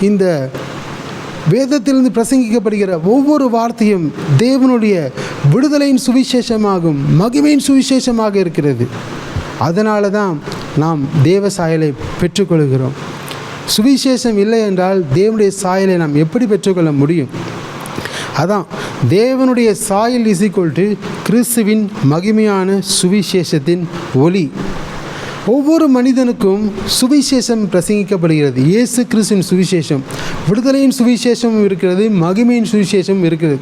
இந்த வேதத்திலிருந்து பிரசங்கிக்கப்படுகிற ஒவ்வொரு வார்த்தையும் தேவனுடைய விடுதலையின் சுவிசேஷமாகும், மகிமையின் சுவிசேஷமாக இருக்கிறது. அதனால தான் நாம் தேவ சாயலை பெற்றுக்கொள்கிறோம். சுவிசேஷம் இல்லை என்றால் தேவனுடைய சாயலை நாம் எப்படி பெற்றுக்கொள்ள முடியும்? அதான் தேவனுடைய சாயல் = கிறிஸ்துவின் மகிமையான சுவிசேஷத்தின் ஒளி. ஒவ்வொரு மனிதனுக்கும் சுவிசேஷம் பிரசங்கிக்கப்படுகிறது. இயேசு கிறிஸ்துவின் சுவிசேஷம், விடுதலையின் சுவிசேஷமும் இருக்கிறது, மகிமையின் சுவிசேஷமும் இருக்கிறது.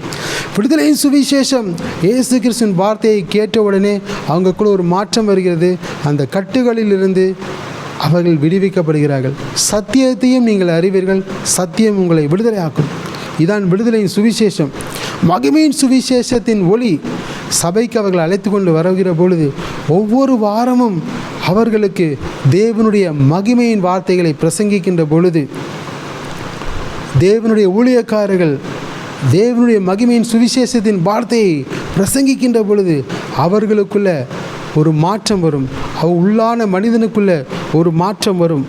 விடுதலையின் சுவிசேஷம், இயேசு கிறிஸ்துவின் வார்த்தையை கேட்டவுடனே அவங்களுக்குள்ள ஒரு மாற்றம் வருகிறது. அந்த கட்டுகளிலிருந்து அவர்கள் விடுவிக்கப்படுகிறார்கள். சத்தியத்தையும் நீங்கள் அறிவீர்கள், சத்தியம் உங்களை விடுதலையாக்கும். இதான் விடுதலையின் சுவிசேஷம். மகிமையின் சுவிசேஷத்தின் ஒளி சபைக்கு அவர்கள் அழைத்து கொண்டு வருகிற பொழுது ஒவ்வொரு வாரமும் அவர்களுக்கு தேவனுடைய மகிமையின் வார்த்தைகளை பிரசங்கிக்கின்ற பொழுது, தேவனுடைய ஊழியக்காரர்கள் தேவனுடைய மகிமையின் சுவிசேஷத்தின் வார்த்தையை பிரசங்கிக்கின்ற பொழுது அவர்களுக்குள்ள ஒரு மாற்றம் வரும். உள்ளான மனிதனுக்குள்ள ஒரு மாற்றம் வரும்.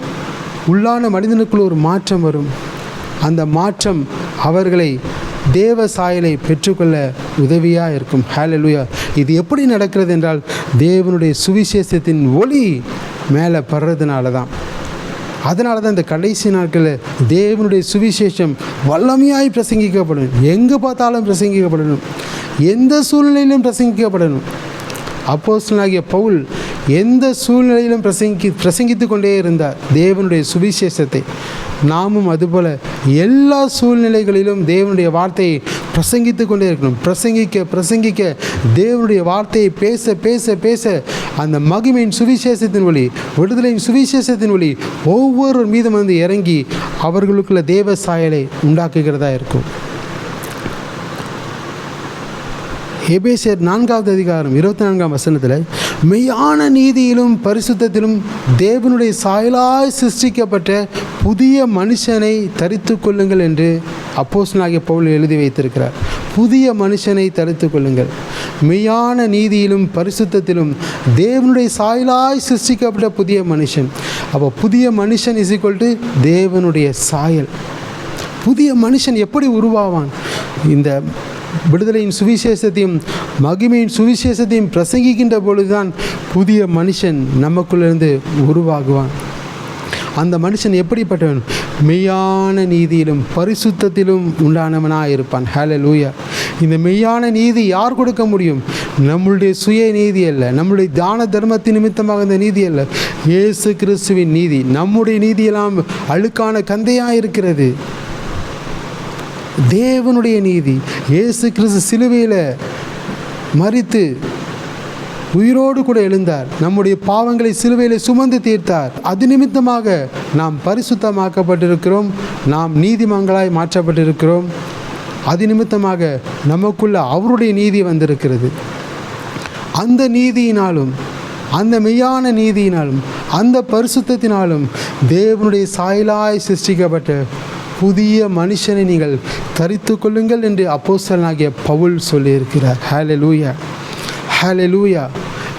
ஒரு மாற்றம் வரும். அந்த மாற்றம் அவர்களை தேவ சாயலை பெற்றுக்கொள்ள உதவியாக இருக்கும். ஹல்லேலூயா. இது எப்படி நடக்கிறது என்றால், தேவனுடைய சுவிசேஷத்தின் ஒளி மேலே படுறதுனால தான். அதனால தான் இந்த கடைசி நாட்களில் தேவனுடைய சுவிசேஷம் வல்லமையாய் பிரசங்கிக்கப்படணும். எங்கே பார்த்தாலும் பிரசங்கிக்கப்படணும். எந்த சூழ்நிலையிலும் பிரசங்கிக்கப்படணும். அப்போஸ்தலனாகிய பவுல் எந்த சூழ்நிலையிலும் பிரசங்கித்து கொண்டே இருந்தார் தேவனுடைய சுவிசேஷத்தை. நாமும் அதுபோல் எல்லா சூழ்நிலைகளிலும் தேவனுடைய வார்த்தையை பிரசங்கித்து கொண்டே இருக்கணும். பிரசங்கிக்க தேவனுடைய வார்த்தையை பேச அந்த மகிமையின் சுவிசேஷத்தின் ஒளி, விடுதலையின் சுவிசேஷத்தின் ஒளி ஒவ்வொரு மீதும் வந்து இறங்கி அவர்களுக்குள்ள தேவ சாயலை உண்டாக்குகிறதா இருக்கும். எபேசியர் 4வது அதிகாரம் 24ஆம் வசனத்தில், மெய்யான நீதியிலும் பரிசுத்தத்திலும் தேவனுடைய சாயலாய் சிருஷ்டிக்கப்பட்ட புதிய மனுஷனை தரித்து கொள்ளுங்கள் என்று அப்போஸ்தலனாகிய பவுல் எழுதி வைத்திருக்கிறார். புதிய மனுஷனை தரித்து கொள்ளுங்கள். மெய்யான நீதியிலும் பரிசுத்தத்திலும் தேவனுடைய சாயலாய் சிருஷ்டிக்கப்பட்ட புதிய மனுஷன். அப்போ புதிய மனுஷன் இஸ் ஈக்குவல் டு தேவனுடைய சாயல். புதிய மனுஷன் எப்படி உருவாவான்? இந்த விடுதலையின் சுவிசேஷத்தையும் மகிமையின் சுவிசேஷத்தையும் பிரசங்கிக்கின்ற பொழுதுதான் புதிய மனுஷன் நமக்குள்ளிருந்து உருவாகுவான். அந்த மனுஷன் எப்படிப்பட்டவன்? மெய்யான நீதியிலும் பரிசுத்தத்திலும் உண்டானவனாக இருப்பான். ஹல்லேலூயா. இந்த மெய்யான நீதி யார் கொடுக்க முடியும்? நம்மளுடைய சுய நீதி அல்ல, நம்முடைய தான தர்மத்தின் நிமித்தமாக இந்த நீதி அல்ல, இயேசு கிறிஸ்துவின் நீதி. நம்முடைய நீதியெல்லாம் அழுக்கான கந்தையாக இருக்கிறது. தேவனுடைய நீதி, இயேசு கிறிஸ்து சிலுவையில் மரித்து உயிரோடு கூட எழுந்தார். நம்முடைய பாவங்களை சிலுவையில் சுமந்து தீர்த்தார். அது நிமித்தமாக நாம் பரிசுத்தமாக்கப்பட்டிருக்கிறோம். நாம் நீதிமங்களாய் மாற்றப்பட்டிருக்கிறோம். அது நிமித்தமாக நமக்குள்ள அவருடைய நீதி வந்திருக்கிறது. அந்த நீதியினாலும், அந்த மெய்யான நீதியினாலும், அந்த பரிசுத்தத்தினாலும் தேவனுடைய சாயலாய் சிருஷ்டிக்கப்பட்ட புதிய மனுஷனை நீங்கள் தரித்து கொள்ளுங்கள் என்று அப்போஸ்தலனாகிய பவுல் சொல்லியிருக்கிறார். ஹல்லேலூயா, ஹல்லேலூயா.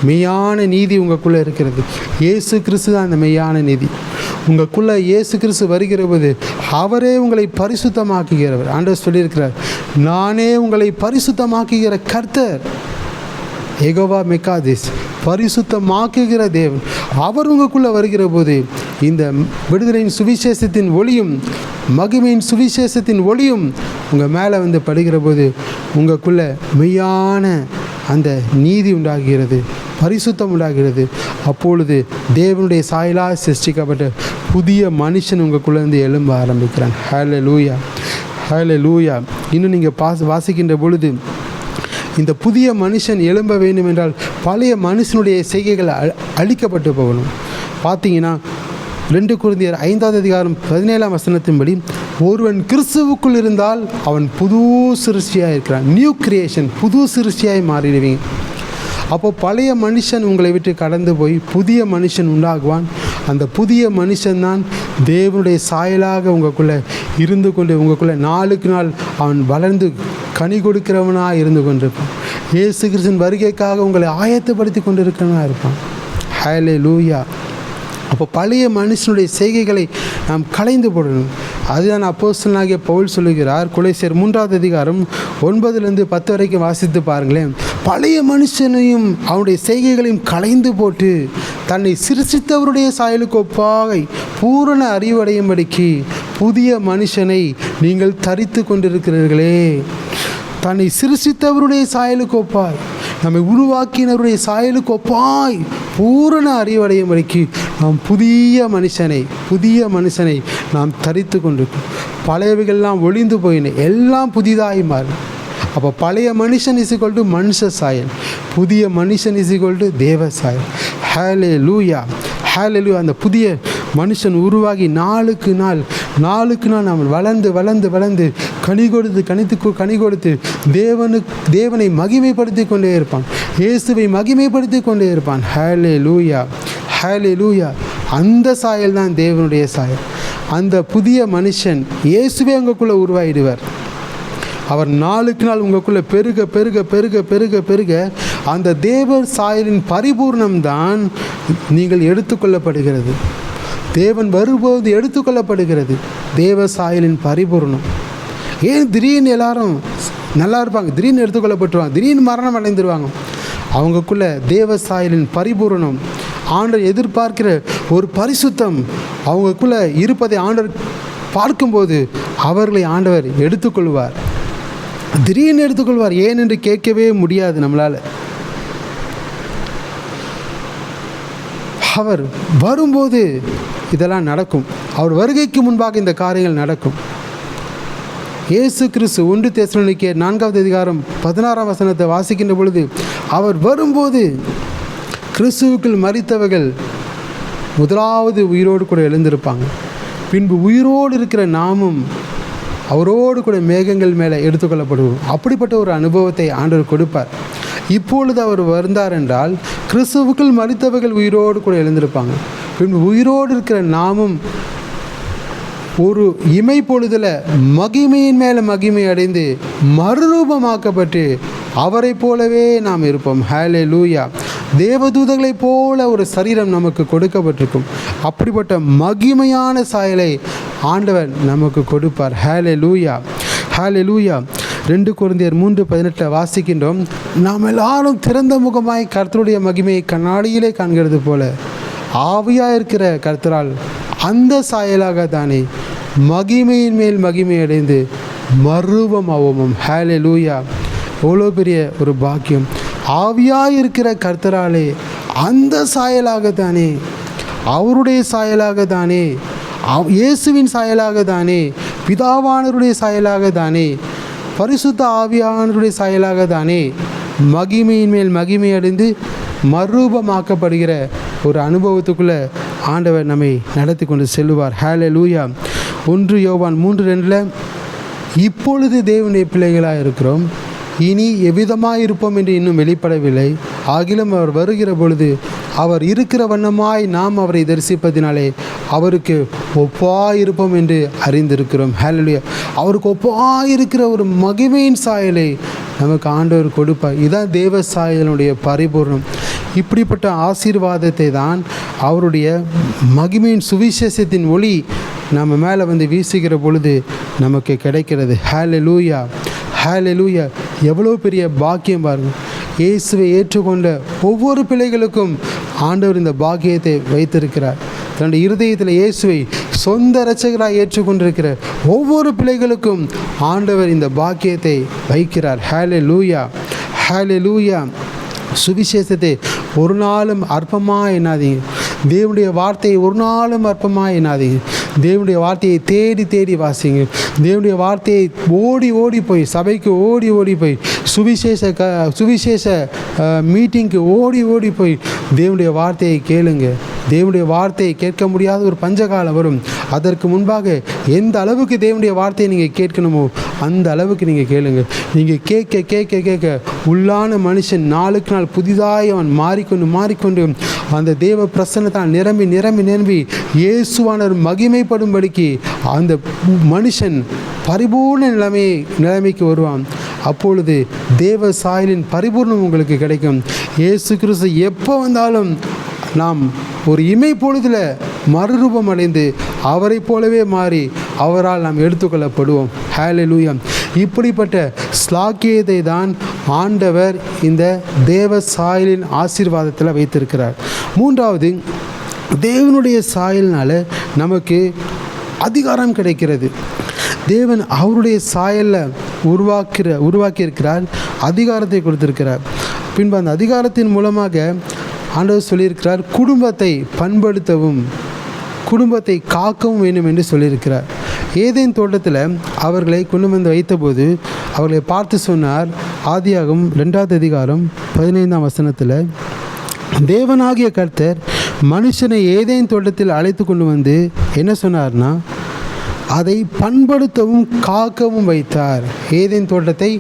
மெய்யான நீதி உங்களுக்குள்ளே இருக்கிறது. இயேசு கிறிஸ்து தான் அந்த மெய்யான நீதி. உங்களுக்குள்ளே இயேசு கிறிஸ்து வருகிற போது அவரே உங்களை பரிசுத்தமாக்குகிறவர். ஆண்டவர் சொல்லியிருக்கிறார், நானே உங்களை பரிசுத்தமாக்குகிற கர்த்தர். யெகோவா மெக்காதிஸ், பரிசுத்தமாக்குகிற தேவன். அவர் உங்களுக்குள்ளே வருகிற போது இந்த விடுதலையின் சுவிசேஷத்தின் ஒளியும் மகிமையின் சுவிசேஷத்தின் ஒளியும் உங்கள் மேலே வந்து படுகிற போது உங்களுக்குள்ளே மெய்யான அந்த நீதி உண்டாகிறது, பரிசுத்தம் உண்டாகிறது. அப்பொழுது தேவனுடைய சாயலாக சிருஷ்டிக்கப்பட்ட புதிய மனுஷன் உங்களுக்குள்ளே இருந்து எழும்ப ஆரம்பிக்கிறான். ஹல்லேலூயா, ஹல்லேலூயா. இன்னும் நீங்கள் வாசிக்கின்ற பொழுது இந்த புதிய மனுஷன் எழும்ப வேண்டும் என்றால் பழைய மனுஷனுடைய செய்கைகள் அழிக்கப்பட்டு போகணும். பார்த்தீங்கன்னா 2 கொரிந்தியர் 5வது அதிகாரம் 17ஆம் வசனத்தின்படி, ஒருவன் கிறிஸ்துவுக்குள் இருந்தால் அவன் புது சிருஷ்டியாக இருக்கிறான். நியூ கிரியேஷன், புது சிருஷ்டியாய் மாறிடுவீங்க. அப்போது பழைய மனுஷன் உங்களை விட்டு கடந்து போய் புதிய மனுஷன் உண்டாகுவான். அந்த புதிய மனுஷன்தான் தேவனுடைய சாயலாக உங்களுக்குள்ளே இருந்து கொண்டு உங்களுக்குள்ளே நாளுக்கு நாள் அவன் வளர்ந்து கனி கொடுக்கிறவனாக இருந்து கொண்டிருப்பான். இயேசு கிறிஸ்துவின் வருகைக்காக உங்களை ஆயத்தப்படுத்தி கொண்டிருக்கிறவனாக இருப்பான். ஹல்லேலூயா. அப்போ பழைய மனுஷனுடைய செய்கைகளை நாம் களைந்து போடணும். அதுதான் அப்போஸ்தலனாகிய பவுல் சொல்லுகிறார். கொலோசியர் 3வது அதிகாரம் 9-10 வரைக்கும் வாசித்து பாருங்களேன். பழைய மனுஷனையும் அவனுடைய செய்கைகளையும் களைந்து போட்டு தன்னை சிருஷ்டித்தவருடைய சாயலுக்கு ஒப்பாக பூரண அறிவடையும்படிக்கு புதிய மனுஷனை நீங்கள் தரித்து கொண்டிருக்கிறீர்களே. தன்னை சிருஷ்டித்தவருடைய சாயலுக்கு ஒப்பாய், நம்மை உருவாக்கினவருடைய சாயலுக்கு ஒப்பாய் பூரண அறிவடையும்படிக்கு நாம் புதிய மனுஷனை நாம் தரித்து கொண்டிருக்கோம். பழையவைகள்லாம் ஒளிந்து போயின, எல்லாம் புதிதாகி மாறும். அப்போ பழைய மனுஷன் இசிக்கொண்டு மனுஷ சாயல், புதிய மனுஷன் இசிக்கொண்டு தேவ சாயல். ஹல்லேலூயா, ஹல்லேலூயா. அந்த புதிய மனுஷன் உருவாகி நாளுக்கு நாள் நாம் வளர்ந்து கனி கொடுத்து தேவனை மகிமைப்படுத்தி கொண்டே இருப்பான், இயேசுவை மகிமைப்படுத்தி கொண்டே இருப்பான். ஹல்லேலூயா, ஹல்லேலூயா. அந்த சாயல் தான் தேவனுடைய சாயல். அந்த புதிய மனுஷன் இயேசுவே உங்களுக்குள்ளே உருவாயிடுவார். அவர் நாளுக்கு நாள் உங்களுக்குள்ளே பெருக அந்த தேவ சாயலின் பரிபூர்ணம்தான் நீங்கள் எடுத்துக்கொள்ளப்படுகிறது. தேவன் வரும்போது எடுத்துக்கொள்ளப்படுகிறது தேவ சாயலின் பரிபூர்ணம். ஏன் திடீர்னு எல்லாரும் நல்லா இருப்பாங்க, திடீர்னு எடுத்துக்கொள்ளப்பட்டுருவாங்க, திடீர்னு மரணம் அடைந்துருவாங்க? அவங்களுக்குள்ள தேவ சாயலின் பரிபூர்ணம், ஆண்டவர் எதிர்பார்க்கிற ஒரு பரிசுத்தம் அவங்களுக்குள்ள இருப்பதை ஆண்டவர் பார்க்கும்போது அவர்களை ஆண்டவர் எடுத்துக்கொள்வார், திடீர்னு எடுத்துக்கொள்வார். ஏன் என்று கேட்கவே முடியாது நம்மளால். அவர் வரும்போது இதெல்லாம் நடக்கும். அவர் வருகைக்கு முன்பாக இந்த காரியங்கள் நடக்கும். இயேசு கிறிஸ்து 1 தெசலோனிக்கேயர் 4:16 வாசிக்கின்ற பொழுது, அவர் வரும்போது கிறிஸ்துவுக்குள் மரித்தவர்கள் முதலாவது உயிரோடு கூட எழுந்திருப்பாங்க, பின்பு உயிரோடு இருக்கிற நாமும் அவரோடு கூட மேகங்கள் மேலே எடுத்துக்கொள்ளப்படுவோம். அப்படிப்பட்ட ஒரு அனுபவத்தை ஆண்டவர் கொடுப்பார். இப்பொழுது அவர் வந்தார் என்றால் கிறிஸ்துவுக்குள் மரித்தவர்கள் உயிரோடு கூட எழுந்திருப்பாங்க, பின்பு உயிரோடு இருக்கிற நாமும் ஒரு இமை பொழுதில் மகிமையின் மேலே மகிமை அடைந்து மறுரூபமாக்கப்பட்டு அவரை போலவே நாம் இருப்போம். ஹல்லேலூயா. தேவதூதர்களைப் போல ஒரு சரீரம் நமக்கு கொடுக்கப்பட்டிருக்கும். அப்படிப்பட்ட மகிமையான சாயலை ஆண்டவர் நமக்கு கொடுப்பார். ஹல்லேலூயா, ஹல்லேலூயா. 2 கொரிந்தியர் 3:18 வாசிக்கின்றோம், நாம் எல்லாரும் திறந்த முகமாய் கர்த்தருடைய மகிமையை கண்ணாடியிலே காண்கிறது போல ஆவியாக இருக்கிற கர்த்தரால் அந்த சாயலாக தானே மகிமையின் மேல் மகிமை அடைந்து மறுரூபமாவோம். ஹல்லேலூயா. எவ்வளோ பெரிய ஒரு பாக்கியம்! ஆவியாக இருக்கிற கர்த்தராலே அந்த சாயலாக தானே, அவருடைய சாயலாக தானே, இயேசுவின் சாயலாக தானே, பிதாவானவருடைய சாயலாக தானே, பரிசுத்த ஆவியானவருடைய சாயலாக தானே மகிமையின் மேல் மகிமை அடைந்து மறுரூபமாக்கப்படுகிற ஒரு அனுபவத்துக்குள்ளே ஆண்டவர் நம்மை நடத்தி கொண்டு செல்லுவார். ஹல்லேலூயா. 1 யோவான் 3:2 இப்பொழுது தேவனுடைய பிள்ளைகளாக இருக்கிறோம், இனி எவ்விதமாக இருப்போம் என்று இன்னும் வெளிப்படவில்லை, ஆகிலும் அவர் வருகிற பொழுது அவர் இருக்கிற வண்ணமாய் நாம் அவரை தரிசிப்பதினாலே அவருக்கு ஒப்பாயிருப்போம் என்று அறிந்திருக்கிறோம். ஹல்லேலூயா. அவருக்கு ஒப்பாயிருக்கிற ஒரு மகிமையின் சாயலை நமக்கு ஆண்டவர் கொடுப்பார். இதுதான் தேவ சாயலுடைய பரிபூர்ணம். இப்படிப்பட்ட ஆசீர்வாதத்தை தான் அவருடைய மகிமையின் சுவிசேஷத்தின் ஒளி நம்ம மேலே வந்து வீசுகிற பொழுது நமக்கு கிடைக்கிறது. ஹல்லேலூயா, ஹல்லேலூயா. எவ்வளோ பெரிய பாக்கியம் பாருங்கள். இயேசுவை ஏற்றுக்கொண்ட ஒவ்வொரு பிள்ளைகளுக்கும் ஆண்டவர் இந்த பாக்கியத்தை வைத்திருக்கிறார். தன்னுடைய இருதயத்தில் இயேசுவை சொந்த இரட்சகராக ஏற்றுக்கொண்டிருக்கிற ஒவ்வொரு பிள்ளைகளுக்கும் ஆண்டவர் இந்த பாக்கியத்தை வைக்கிறார். ஹல்லேலூயா, ஹல்லேலூயா. சுவிசேஷத்தை ஒரு நாளும் அற்பமாக எண்ணாதீங்க. தேவனுடைய வார்த்தையை ஒரு நாளும் அற்பமாக எண்ணாதீங்க. தேவனுடைய வார்த்தையை தேடி தேடி வாசிங்க. தேவனுடைய வார்த்தையை ஓடி போய் சபைக்கு ஓடி போய் சுவிசேஷ மீட்டிங்க்கு ஓடி போய் தேவனுடைய வார்த்தையை கேளுங்க. தேவனுடைய வார்த்தையை கேட்க முடியாத ஒரு பஞ்சகாலம் வரும். அதற்கு முன்பாக எந்த அளவுக்கு தேவனுடைய வார்த்தையை நீங்கள் கேட்கணுமோ அந்த அளவுக்கு நீங்கள் கேளுங்க. நீங்கள் கேட்க உள்ளான மனுஷன் நாளுக்கு நாள் புதிதாய் அவன் மாறிக்கொண்டு அந்த தேவ பிரசன்னத்தால் நிரம்பி இயேசுவானவர் மகிமைப்படும்படிக்கு அந்த மனுஷன் பரிபூர்ண நிலைமைக்கு வருவான். அப்பொழுது தேவ சாயலின் பரிபூர்ணம் உங்களுக்கு கிடைக்கும். இயேசு கிறிஸ்து எப்போ வந்தாலும் நாம் ஒரு இமை பொழுதில் மறுரூபம் அடைந்து அவரை போலவே மாறி அவரால் நாம் எடுத்துக்கொள்ளப்படுவோம். ஹல்லேலூயா. இப்படிப்பட்ட ஸ்லாக்கியத்தை தான் ஆண்டவர் இந்த தேவ சாயலின் ஆசீர்வாதத்தில் வைத்திருக்கிறார். 3வது, தேவனுடைய சாயலினால் நமக்கு அதிகாரம் கிடைக்கிறது. தேவன் அவருடைய சாயலில் உருவாக்கியிருக்கிறார், அதிகாரத்தை கொடுத்திருக்கிறார். பின்பு அந்த அதிகாரத்தின் மூலமாக ஆண்டவர் சொல்லியிருக்கிறார், குடும்பத்தை பண்படுத்தவும் குடும்பத்தை காக்கவும் வேண்டும் என்று சொல்லியிருக்கிறார். ஏதேன் தோட்டத்தில் அவர்களை கொண்டு வந்து வைத்தபோது அவர்களை பார்த்து சொன்னார். ஆதியாகமம் 2ஆம் அதிகாரம் 15ஆம் வசனத்தில், தேவனாகிய கர்த்தர் மனுஷனை ஏதேன் தோட்டத்தில் அழைத்து கொண்டு வந்து என்ன சொன்னார்னா, அதை பண்படுத்தவும் காக்கவும் வைத்தார். ஏதேன் தோட்டத்தை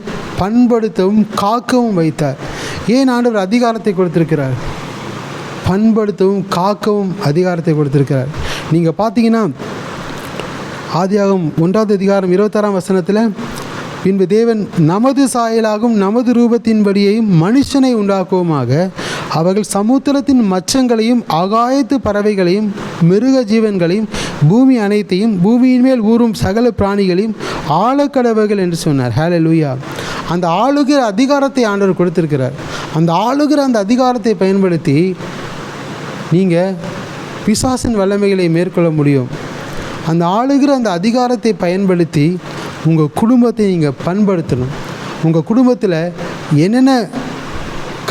பண்படுத்தவும் காக்கவும் வைத்தார். ஏன் ஆண்டவர் அதிகாரத்தை கொடுத்திருக்கிறார்? பண்படுத்தவும் காக்கவும் அதிகாரத்தை கொடுத்திருக்கிறார். நீங்கள் பார்த்தீங்கன்னா ஆதியாகமம் 1ஆம் அதிகாரம் 26ஆம் வசனத்தில், பின்பு தேவன் நமது சாயலாகவும் நமது ரூபத்தின்படியையும் மனுஷனை உண்டாக்குவோமாக, அவர்கள் சமுத்திரத்தின் மச்சங்களையும் ஆகாயத்து பறவைகளையும் மிருக ஜீவன்களையும் பூமி அனைத்தையும் பூமியின் மேல் ஊறும் சகல பிராணிகளையும் ஆளக்கடவர்கள் என்று சொன்னார். ஹல்லேலூயா. அந்த ஆளுகிற அதிகாரத்தை ஆண்டவர் கொடுத்திருக்கிறார். அந்த ஆளுகிற அந்த அதிகாரத்தை பயன்படுத்தி நீங்கள் பிசாசின் வல்லமைகளை மேற்கொள்ள முடியும். அந்த ஆளுகிற அந்த அதிகாரத்தை பயன்படுத்தி உங்கள் குடும்பத்தை நீங்கள் பண்படுத்தணும். உங்கள் குடும்பத்தில் என்னென்ன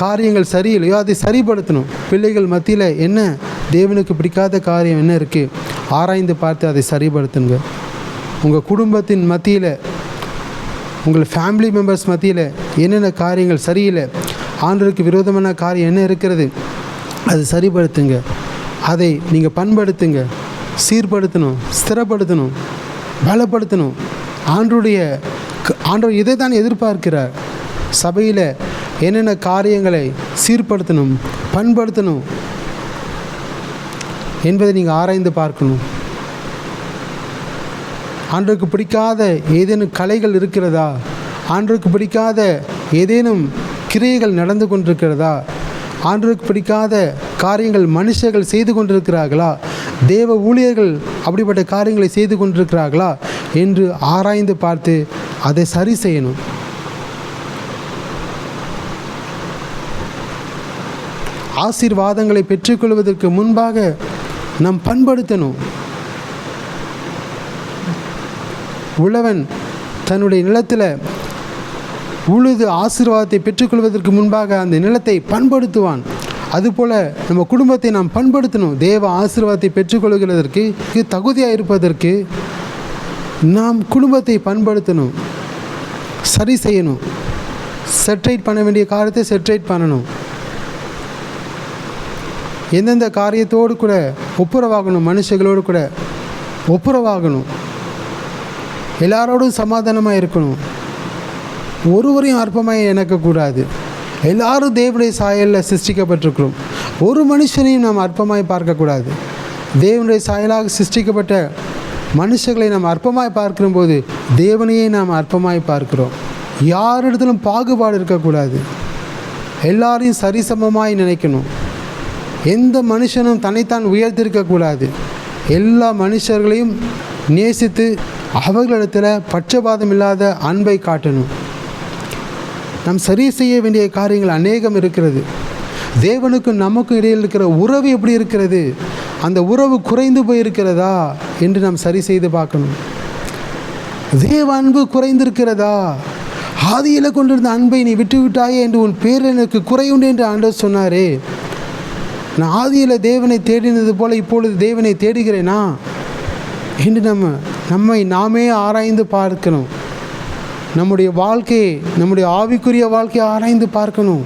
காரியங்கள் சரியில்லையோ அதை சரிப்படுத்தணும். பிள்ளைகள் மத்தியில் என்ன தேவனுக்கு பிடிக்காத காரியம் என்ன இருக்குது, ஆராய்ந்து பார்த்து அதை சரிப்படுத்துங்க. உங்கள் குடும்பத்தின் மத்தியில், உங்கள் ஃபேமிலி மெம்பர்ஸ் மத்தியில் என்னென்ன காரியங்கள் சரியில்லை, ஆண்டவருக்கு விரோதமான காரியம் என்ன இருக்கிறது, அதை சரிப்படுத்துங்க. அதை நீங்கள் பண்படுத்துங்க, சீர்படுத்தணும், ஸ்திரப்படுத்தணும், பலப்படுத்தணும். ஆண்டவர் இதை தான் எதிர்பார்க்கிறார். சபையில் என்னென்ன காரியங்களை சீர்படுத்தணும், பண்படுத்தணும் என்பதை நீங்கள் ஆராய்ந்து பார்க்கணும். ஆண்டவருக்கு பிடிக்காத ஏதேனும் கலைகள் இருக்கிறதா, ஆண்டவருக்கு பிடிக்காத ஏதேனும் கிரியைகள் நடந்து கொண்டிருக்கிறதா, ஆண்டவருக்கு பிடிக்காத காரியங்கள் மனுஷர்கள் செய்து கொண்டிருக்கிறார்களா, தேவ ஊழியர்கள் அப்படிப்பட்ட காரியங்களை செய்து கொண்டிருக்கிறார்களா என்று ஆராய்ந்து பார்த்து அதை சரி செய்யணும். ஆசீர்வாதங்களை பெற்றுக்கொள்வதற்கு முன்பாக நாம் பண்படுத்தணும். உழவன் தன்னுடைய நிலத்தில் உழுது ஆசீர்வாதத்தை பெற்றுக்கொள்வதற்கு முன்பாக அந்த நிலத்தை பண்படுத்துவான். அதுபோல் நம்ம குடும்பத்தை நாம் பண்படுத்தணும். தேவ ஆசீர்வாதத்தை பெற்றுக்கொள்கிறதற்கு தகுதியாக இருப்பதற்கு நாம் குடும்பத்தை பண்படுத்தணும், சரி செய்யணும். செட்ரைட் பண்ண வேண்டிய காரியத்தை செட்ரைட் பண்ணணும். எந்தெந்த காரியத்தோடு கூட ஒப்புரவாகணும், மனுஷங்களோடு கூட ஒப்புரவாகணும், எல்லாரோடும் சமாதானமாக இருக்கணும், ஒருவரையும் அற்பமாக இணைக்கக்கூடாது. எல்லாரும் தேவனுடைய சாயலில் சிருஷ்டிக்கப்பட்டிருக்கிறோம். ஒரு மனுஷனையும் நாம் அற்பமாய் பார்க்கக்கூடாது. தேவனுடைய சாயலாக சிருஷ்டிக்கப்பட்ட மனுஷர்களை நாம் அற்பமாய் பார்க்கும்போது தேவனையே நாம் அற்பமாய் பார்க்கிறோம். யாரிடத்திலும் பாகுபாடு இருக்கக்கூடாது. எல்லாரையும் சரிசமமாய் நினைக்கணும். எந்த மனுஷனும் தன்னைத்தான் உயர்த்திருக்கக்கூடாது. எல்லா மனுஷர்களையும் நேசித்து அவர்களிடத்தில் பட்சபாதம் இல்லாத அன்பை காட்டணும். நாம் சரி செய்ய வேண்டிய காரியங்கள் அநேகம் இருக்கிறது. தேவனுக்கும் நமக்கும் இடையில் இருக்கிற உறவு எப்படி இருக்கிறது, அந்த உறவு குறைந்து போயிருக்கிறதா என்று நாம் சரி செய்து பார்க்கணும். தேவ அன்பு குறைந்திருக்கிறதா, ஆதியில் கொண்டிருந்த அன்பை நீ விட்டு விட்டாயே என்று உன் பேரில் எனக்கு குறை உண்டு என்று ஆண்டவர் சொன்னாரே. நான் ஆதியில் தேவனை தேடினது போல இப்பொழுது தேவனை தேடுகிறேனா என்று நம்மை நாமே ஆராய்ந்து பார்க்கணும். நம்முடைய வாழ்க்கையை, நம்முடைய ஆவிக்குரிய வாழ்க்கையை ஆராய்ந்து பார்க்கணும்.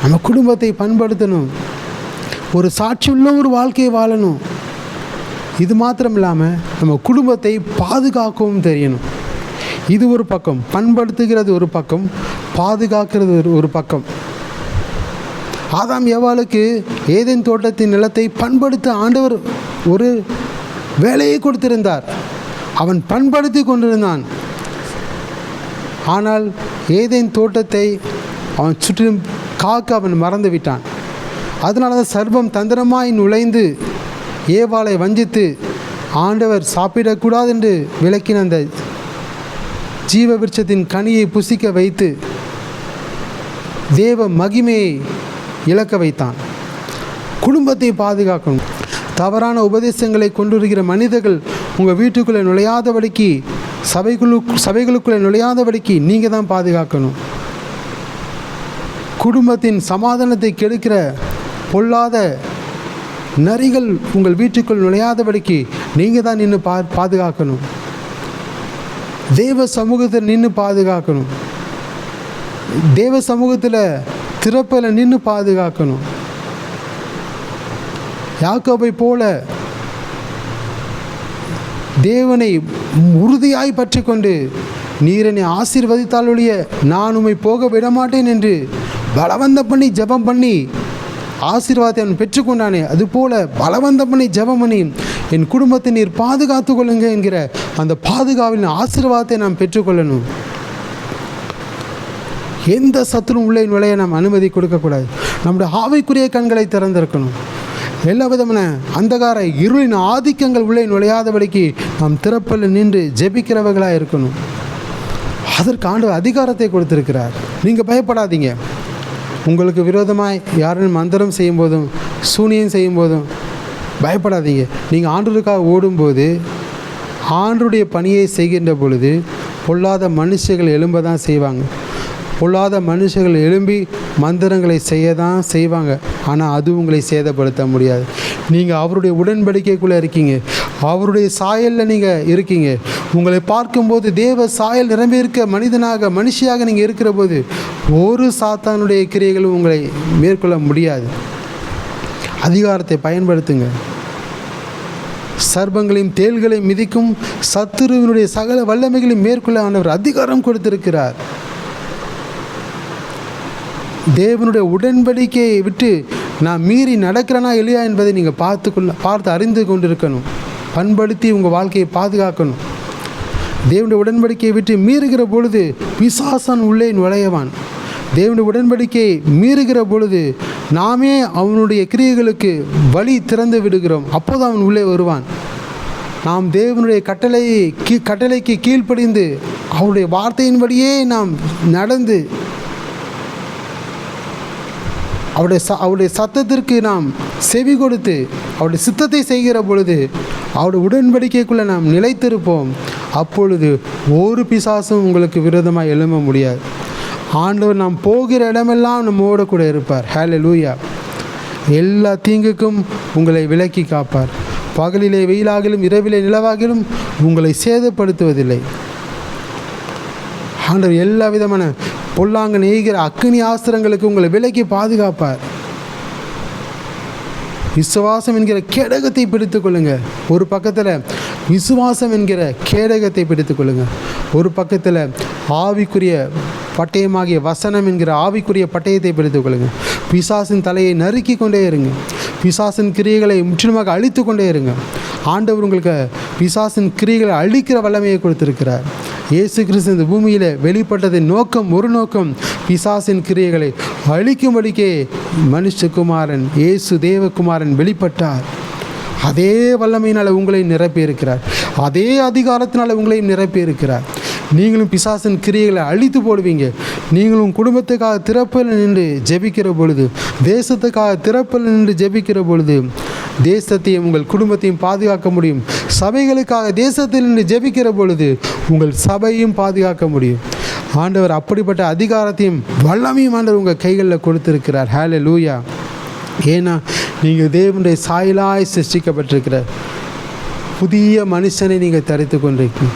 நம்ம குடும்பத்தை பண்படுத்தணும். ஒரு சாட்சியுள்ள ஒரு வாழ்க்கையை வாழணும். இது மாத்திரம் இல்லாமல் நம்ம குடும்பத்தை பாதுகாக்கவும் தெரியணும். இது ஒரு பக்கம், பண்படுத்துகிறது ஒரு பக்கம், பாதுகாக்கிறது ஒரு பக்கம். ஆதாம் ஏவாளுக்கு ஏதேன் தோட்டத்தின் நிலத்தை பண்படுத்த ஆண்டவர் ஒரு வேலையை கொடுத்திருந்தார். அவன் பண்படுத்தி கொண்டிருந்தான். ஆனால் ஏதேன் தோட்டத்தை அவன் சுற்றிலும் காக்க அவன் மறந்து விட்டான். அதனால தான் சர்வம் தந்திரமாய் நுழைந்து ஏவாளை வஞ்சித்து ஆண்டவர் சாப்பிடக்கூடாது என்று விளக்கின அந்த ஜீவ விருட்சத்தின் கனியை புசிக்க வைத்து தேவ மகிமையை இழக்க வைத்தான். குடும்பத்தை பாதுகாக்கணும். தவறான உபதேசங்களை கொண்டுவருகிற மனிதர்கள் உங்கள் வீட்டுக்குள்ளே நுழையாதபடிக்கு, சபைகளுக்குள்ளே நுழையாதபடிக்கு நீங்கள் தான் பாதுகாக்கணும். குடும்பத்தின் சமாதானத்தை கெடுக்கிற பொல்லாத நரிகள் உங்கள் வீட்டுக்குள் நுழையாதபடிக்கு நீங்கள் தான் நின்று பாதுகாக்கணும். தேவ சமூகத்தில் நின்று பாதுகாக்கணும். தேவ சமூகத்தில் திறப்பில் நின்று பாதுகாக்கணும். யாக்கோபை போல தேவனை உறுதியாய் பற்றி கொண்டு, நீர் என்னை ஆசீர்வதித்தால் ஒழிய நான் உம்மை போக விடமாட்டேன் என்று பலவந்தம் பண்ணி ஜெபம் பண்ணி ஆசீர்வாதத்தை அவன் பெற்றுக்கொண்டானே, அதுபோல பலவந்தம் பண்ணி ஜெபம் பண்ணி என் குடும்பத்தை நீர் பாதுகாத்து கொள்ளுங்க என்கிற அந்த பாதுகாவின் ஆசீர்வாதத்தை நாம் பெற்றுக்கொள்ளணும். எந்த சத்துரும் உள்ளே நுழைய நாம் அனுமதி கொடுக்கக்கூடாது. நம்முடைய ஆவிக்குரிய கண்களை திறந்திருக்கணும். எல்லா விதமான அந்தகார இருளின் ஆதிக்கங்கள் உள்ளே நுழையாதபடிக்கு நாம் திறப்பில் நின்று ஜெபிக்கிறவர்களாக இருக்கணும். அதற்கு ஆண்டவர் அதிகாரத்தை கொடுத்திருக்கிறார். நீங்கள் பயப்படாதீங்க. உங்களுக்கு விரோதமாய் யாரும் மந்திரம் செய்யும் போதும் சூனியம் செய்யும் போதும் பயப்படாதீங்க. நீங்கள் ஆண்டவருக்காக ஓடும்போது, ஆண்டவருடைய பணியை செய்கின்ற பொழுது பொல்லாத மனுஷர்கள் எழும்ப தான் செய்வாங்க. பொல்லாத மனுஷர்கள் எழும்பி மந்திரங்களை செய்ய தான் செய்வாங்க. ஆனால் அது உங்களை சேதப்படுத்த முடியாது. நீங்கள் அவருடைய உடன்படிக்கைக்குள்ளே இருக்கீங்க. அவருடைய சாயலில் நீங்கள் இருக்கீங்க. உங்களை பார்க்கும்போது தேவ சாயல் நிரம்பி இருக்க மனுஷியாக நீங்கள் இருக்கிற போது ஒரு சாத்தானுடைய கிரியைகளும் உங்களை மேற்கொள்ள முடியாது. அதிகாரத்தை பயன்படுத்துங்க. சர்ப்பங்களையும் தேள்களையும் மிதிக்கும் சத்துருவினுடைய சகல வல்லமைகளையும் மேற்கொள்ள ஆண்டவர் அதிகாரம் கொடுத்திருக்கிறார். தேவனுடைய உடன்படிக்கையை விட்டு நான் மீறி நடக்கிறேனா இல்லையா என்பதை நீங்கள் பார்த்து அறிந்து கொண்டிருக்கணும். பண்படுத்தி உங்கள் வாழ்க்கையை பாதுகாக்கணும். தேவனுடைய உடன்படிக்கையை விட்டு மீறுகிற பொழுது பிசாசான் உள்ளே நுழையவான். தேவனுடைய உடன்படிக்கையை மீறுகிற பொழுது நாமே அவனுடைய கிரியைகளுக்கு வழி திறந்து விடுகிறோம். அப்போது அவன் உள்ளே வருவான். நாம் தேவனுடைய கட்டளைக்கு கீழ்ப்படிந்து அவருடைய வார்த்தையின்படியே நாம் நடந்து அவருடைய சத்தத்திற்கு நாம் செவி கொடுத்து அவருடைய சித்தத்தை செய்கிற பொழுது அவருடைய உடன்படிக்கைக்குள்ளே நாம் நிலைத்திருப்போம். அப்பொழுது ஒரு பிசாசும் உங்களுக்கு விரோதமாக எழும்ப முடியாது. ஆண்டவர் நாம் போகிற இடமெல்லாம் நம்மோடு கூட இருப்பார். ஹல்லேலூயா. எல்லா தீங்குக்கும் உங்களை விலக்கி காப்பார். பகலிலே வெயிலாகிலும் இரவிலே நிலவாகிலும் உங்களை சேதப்படுத்துவதில்லை. ஆண்டவர் எல்லா விதமான பொல்லாங்க நெய்கிற அக்கினி ஆஸ்திரங்களுக்கு உங்களை விலக்கி பாதுகாப்பார். விசுவாசம் என்கிற கேடகத்தை பிடித்து கொள்ளுங்க. ஒரு பக்கத்தில் விசுவாசம் என்கிற கேடகத்தை பிடித்து கொள்ளுங்க. ஒரு பக்கத்தில் ஆவிக்குரிய பட்டயமாகிய வசனம் என்கிற ஆவிக்குரிய பட்டயத்தை பிடித்து கொள்ளுங்க. பிசாசின் தலையை நறுக்கி கொண்டே இருங்க. பிசாசின் கிரியைகளை முற்றிலுமாக அழித்து கொண்டே இருங்க. ஆண்டவர் உங்களுக்கு பிசாசின் கிரியைகளை அழிக்கிற வல்லமையை கொடுத்திருக்கிறார். இயேசு கிறிஸ்து இந்த பூமியில் வெளிப்பட்டதின் நோக்கம், ஒரு நோக்கம் பிசாசின் கிரியைகளை அழிக்கும்படிக்கே மனுஷகுமாரன் இயேசு தேவகுமாரன் வெளிப்பட்டார். அதே வல்லமையினால் உங்களையும் நிரப்பியிருக்கிறார். அதே அதிகாரத்தினால் உங்களையும் நிரப்பியிருக்கிறார். நீங்களும் பிசாசின் கிரியைகளை அழித்து போடுவீங்க. நீங்களும் குடும்பத்துக்காக திறப்பில் நின்று ஜெபிக்கிற பொழுது, தேசத்துக்காக திறப்பில் நின்று ஜெபிக்கிற பொழுது தேசத்தையும் உங்கள் குடும்பத்தையும் பாதுகாக்க முடியும். சபைகளுக்காக தேசத்தில் நின்று ஜெபிக்கிற பொழுது உங்கள் சபையும் பாதுகாக்க முடியும். ஆண்டவர் அப்படிப்பட்ட அதிகாரத்தையும் வல்லமையும் ஆண்டவர் உங்கள் கைகளில் கொடுத்திருக்கிறார். ஹல்லேலூயா. ஏன்னா நீங்கள் தேவனுடைய சாயலாய் சிருஷ்டிக்கப்பட்டிருக்கிற புதிய மனுஷனை நீங்கள் தரித்து கொண்டிருக்கீங்க.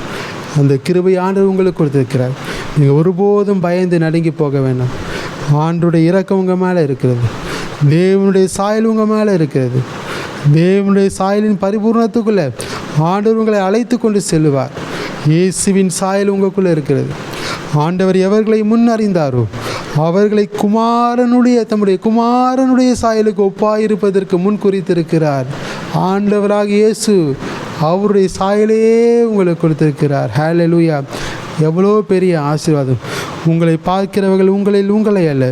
அந்த கிருபை ஆண்டவர் உங்களுக்கு கொடுத்திருக்கிறார். நீங்கள் ஒருபோதும் பயந்து நடுங்கி போக வேண்டாம். ஆண்டவருடைய இரக்கம் உங்கள் மேலே இருக்கிறது. தேவனுடைய சாயல் உங்கள் மேலே இருக்கிறது. தேவனுடைய சாயலின் பரிபூர்ணத்துக்குள்ளே ஆண்டவர் உங்களை அழைத்து கொண்டு செல்லுவார். இயேசுவின் சாயல் உங்களுக்குள்ளே இருக்கிறது. ஆண்டவர் எவர்களை முன் அறிந்தாரோ அவர்களை தம்முடைய குமாரனுடைய சாயலுக்கு ஒப்பாயிருப்பதற்கு முன் குறித்திருக்கிறார். ஆண்டவராக இயேசு அவருடைய சாயலையே உங்களுக்கு கொடுத்திருக்கிறார். ஹல்லேலூயா. எவ்வளோ பெரிய ஆசீர்வாதம். உங்களை பார்க்கிறவர்கள் உங்களை அல்ல,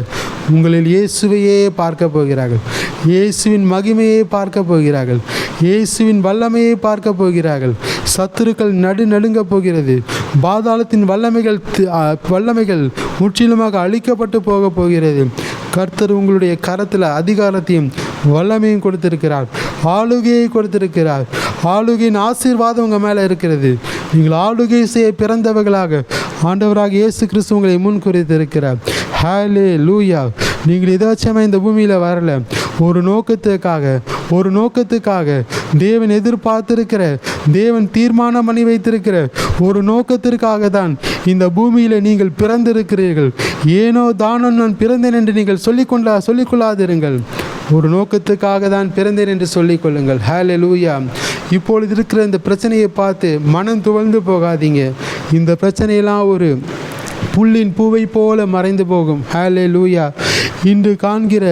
உங்களில் இயேசுவையே பார்க்க போகிறார்கள். இயேசுவின் மகிமையை பார்க்க போகிறார்கள். இயேசுவின் வல்லமையை பார்க்க போகிறார்கள். சத்துருக்கள் நடுங்க போகிறது. பாதாளத்தின் வல்லமைகள் முற்றிலுமாக அழிக்கப்பட்டு போக போகிறது. கர்த்தர் உங்களுடைய கரத்தில் அதிகாரத்தையும் வல்லமையும் கொடுத்திருக்கிறார். ஆளுகையை கொடுத்திருக்கிறார். ஆளுகையின் ஆசீர்வாதம் உங்கள் மேலே இருக்கிறது. நீங்கள் ஆளுகை செய்ய பிறந்தவர்களாக ஆண்டவராக இயேசு கிறிஸ்து உங்களை முன் குறித்திருக்கிறார். ஹல்லேலூயா. நீங்கள் எதாச்சும் இந்த பூமியில் வரல, ஒரு நோக்கத்துக்காக தேவன் எதிர்பார்த்திருக்கிற, தேவன் தீர்மானம் பண்ணி வைத்திருக்கிற ஒரு நோக்கத்திற்காக தான் இந்த பூமியில் நீங்கள் பிறந்திருக்கிறீர்கள். ஏனோ தானோ நான் பிறந்தேன் என்று நீங்கள் சொல்லிக்கொள்ளாதிருங்கள். ஒரு நோக்கத்துக்காக தான் பிறந்தேன் என்று சொல்லிக்கொள்ளுங்கள். ஹல்லேலூயா. இப்பொழுது இருக்கிற இந்த பிரச்சனையை பார்த்து மனம் துவழ்ந்து போகாதீங்க. இந்த பிரச்சனையெல்லாம் ஒரு புல்லின் பூவை போல மறைந்து போகும். ஹல்லேலூயா. இன்று காண்கிற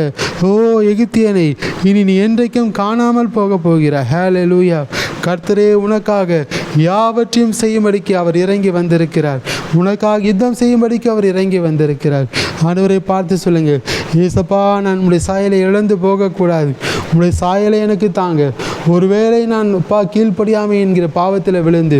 எகிப்தியனை இனி நீ என்றைக்கும் காணாமல் போக போகிறார். ஹல்லேலூயா. கர்த்தரே உனக்காக யாவற்றையும் செய்யும்படிக்கு அவர் இறங்கி வந்திருக்கிறார். உனக்காக யுத்தம் செய்யும்படிக்கு அவர் இறங்கி வந்திருக்கிறார். ஆண்டவரை பார்த்து சொல்லுங்க, ஏசப்பா, நான் உங்களுடைய சாயலை இழந்து போகக்கூடாது. உங்களுடைய சாயலை எனக்கு தாங்க. ஒருவேளை நான் கீழ்ப்படியாமை என்கிற பாவத்தில் விழுந்து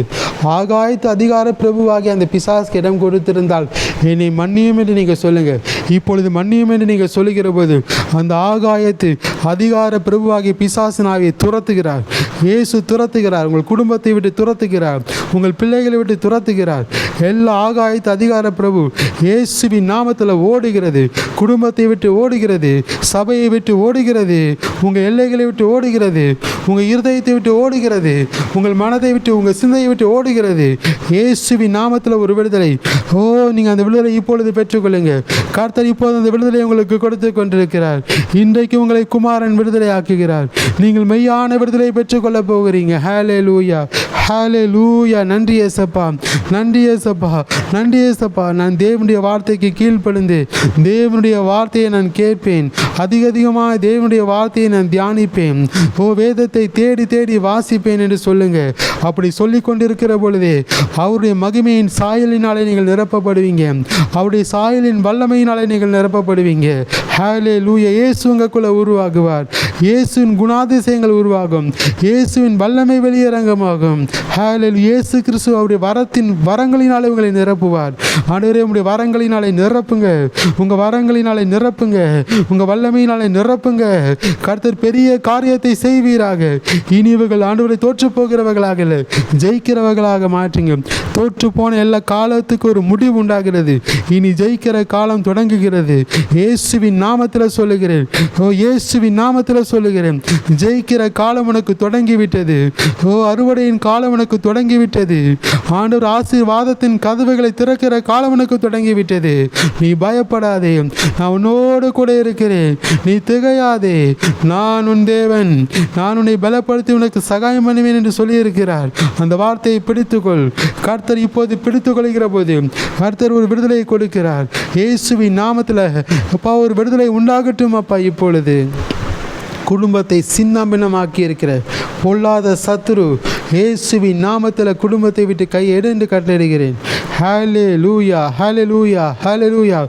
ஆகாயத்து அதிகார பிரபுவாகி அந்த பிசாசுக்கு இடம் கொடுத்திருந்தால் என்னை மன்னியும் என்று நீங்கள் சொல்லுங்கள். இப்பொழுது மன்னியும் என்று நீங்கள் சொல்லுகிற போது அந்த ஆகாயத்து அதிகார பிரபுவாகிய பிசாசின் ஆவியை துரத்துகிறார். இயேசு துரத்துகிறார். உங்கள் குடும்பத்தை விட்டு துரத்துகிறார். உங்கள் பிள்ளைகளை விட்டு துரத்துகிறார். எல்லா ஆகாயத்து அதிகார பிரபு இயேசுவின் நாமத்தில் ஓடுகிறது. குடும்பத்தை விட்டு ஓடுகிறது. சபையை விட்டு ஓடுகிறது. உங்கள் எல்லைகளை விட்டு ஓடுகிறது. உங்கள் இருதயத்தை விட்டு ஓடுகிறது. உங்கள் மனதை விட்டு, உங்கள் சிந்தையை விட்டு ஓடுகிறது. இயேசுவின் நாமத்தில் ஒரு விடுதலை. நீங்கள் அந்த விடுதலை இப்பொழுது பெற்றுக்கொள்ளுங்க. கர்த்தர் இப்போது அந்த விடுதலை உங்களுக்கு கொடுத்து கொண்டிருக்கிறார். இன்றைக்கு உங்களை குமாரன் விடுதலை ஆக்குகிறார். நீங்கள் மெய்யான விடுதலை பெற்றுக்கொள்ள போகிறீங்க. ஹல்லேலூயா, ஹல்லேலூயா. நன்றி ஏசப்பா, நன்றி ஏசப்பா, நன்றி ஏசப்பா. நான் தேவனுடைய வார்த்தைக்கு கீழ்ப்படிந்து தேவனுடைய வார்த்தையை நான் கேட்பேன். அதிகமாக தேவனுடைய வார்த்தையை நான் தியானிப்பேன். வேதத்தை தேடி தேடி வாசிப்பேன் என்று சொல்லுங்க. அப்படி சொல்லி கொண்டிருக்கிற பொழுதே அவருடைய மகிமையின் சாயலினாலே நீங்கள் நிரப்பப்படுவீங்க. அவருடைய சாயலின் வல்லமையினாலே நீங்கள் நிரப்பப்படுவீங்க. ஹல்லேலூயா. இயேசு உங்களுக்குள்ள உருவாகுவார். இயேசுவின் குணாதிசயங்கள் உருவாகும். இயேசுவின் வல்லமை வெளியரங்கமாகும். ஹல்லேலூயா. இயேசு கிறிஸ்து அவருடைய வரங்களினாலே உங்களை நிரப்புவார். ஆண்டவரே, உங்களுடைய வரங்களினாலே நிரப்புங்க. உங்கள் வரங்களினாலே நிரப்புங்க. உங்கள் வல்லமையினாலே நிரப்புங்க. கர்த்தர் பெரிய காரியத்தை செய்வீராக. இனி இவர்கள் ஆண்டவரை தோற்று போகிறவர்களாக இல்லை, ஜெயிக்கிறவர்களாக மாற்றுங்க. தோற்று போன எல்லா காலத்துக்கு ஒரு முடிவு உண்டாகிறது. இனி ஜெயிக்கிற காலம் தொடங்குகிறது. இயேசுவின் நாமத்தில் சொல்லுகிறேன். இயேசுவின் நாமத்தில் சொல்லுகிறேன். ஜெயிக்கிற காலம் உனக்கு தொடங்கிவிட்டது. அறுவடையின் காலம் உனக்கு தொடங்கிவிட்டது. ஆண்டவர் ஆசீர்வாதத்தின் கதவுகளை திறக்கிற காலம் உனக்கு தொடங்கிவிட்டது. நீ பயப்படாதே, நான் உன்னோடு கூட இருக்கிறேன். நீ திகையாதே, நான் உன் தேவன். நான் உன்னை பலப்படுத்தி உனக்கு சகாயம் பண்ணுவேன் என்று சொல்லியிருக்கிறார். அந்த வார்த்தையை பிடித்துக்கொள். கர்த்தர் இப்போது பிடித்துக் கொள்கிற போது கர்த்தர் ஒரு விடுதலை கொடுக்கிறார். இயேசுவின் நாமத்தில் அப்பா ஒரு விடுதலை உண்டாகட்டும். அப்பா, இப்பொழுது குடும்பத்தை சின்னாபின்னமாக்கி இருக்கிற பொல்லாத சத்துரு இயேசுவின் நாமத்தில் குடும்பத்தை விட்டு கையெடு என்று கட்டளையிடுகிறேன். ஹல்லேலூயா, ஹல்லேலூயா, ஹல்லேலூயா.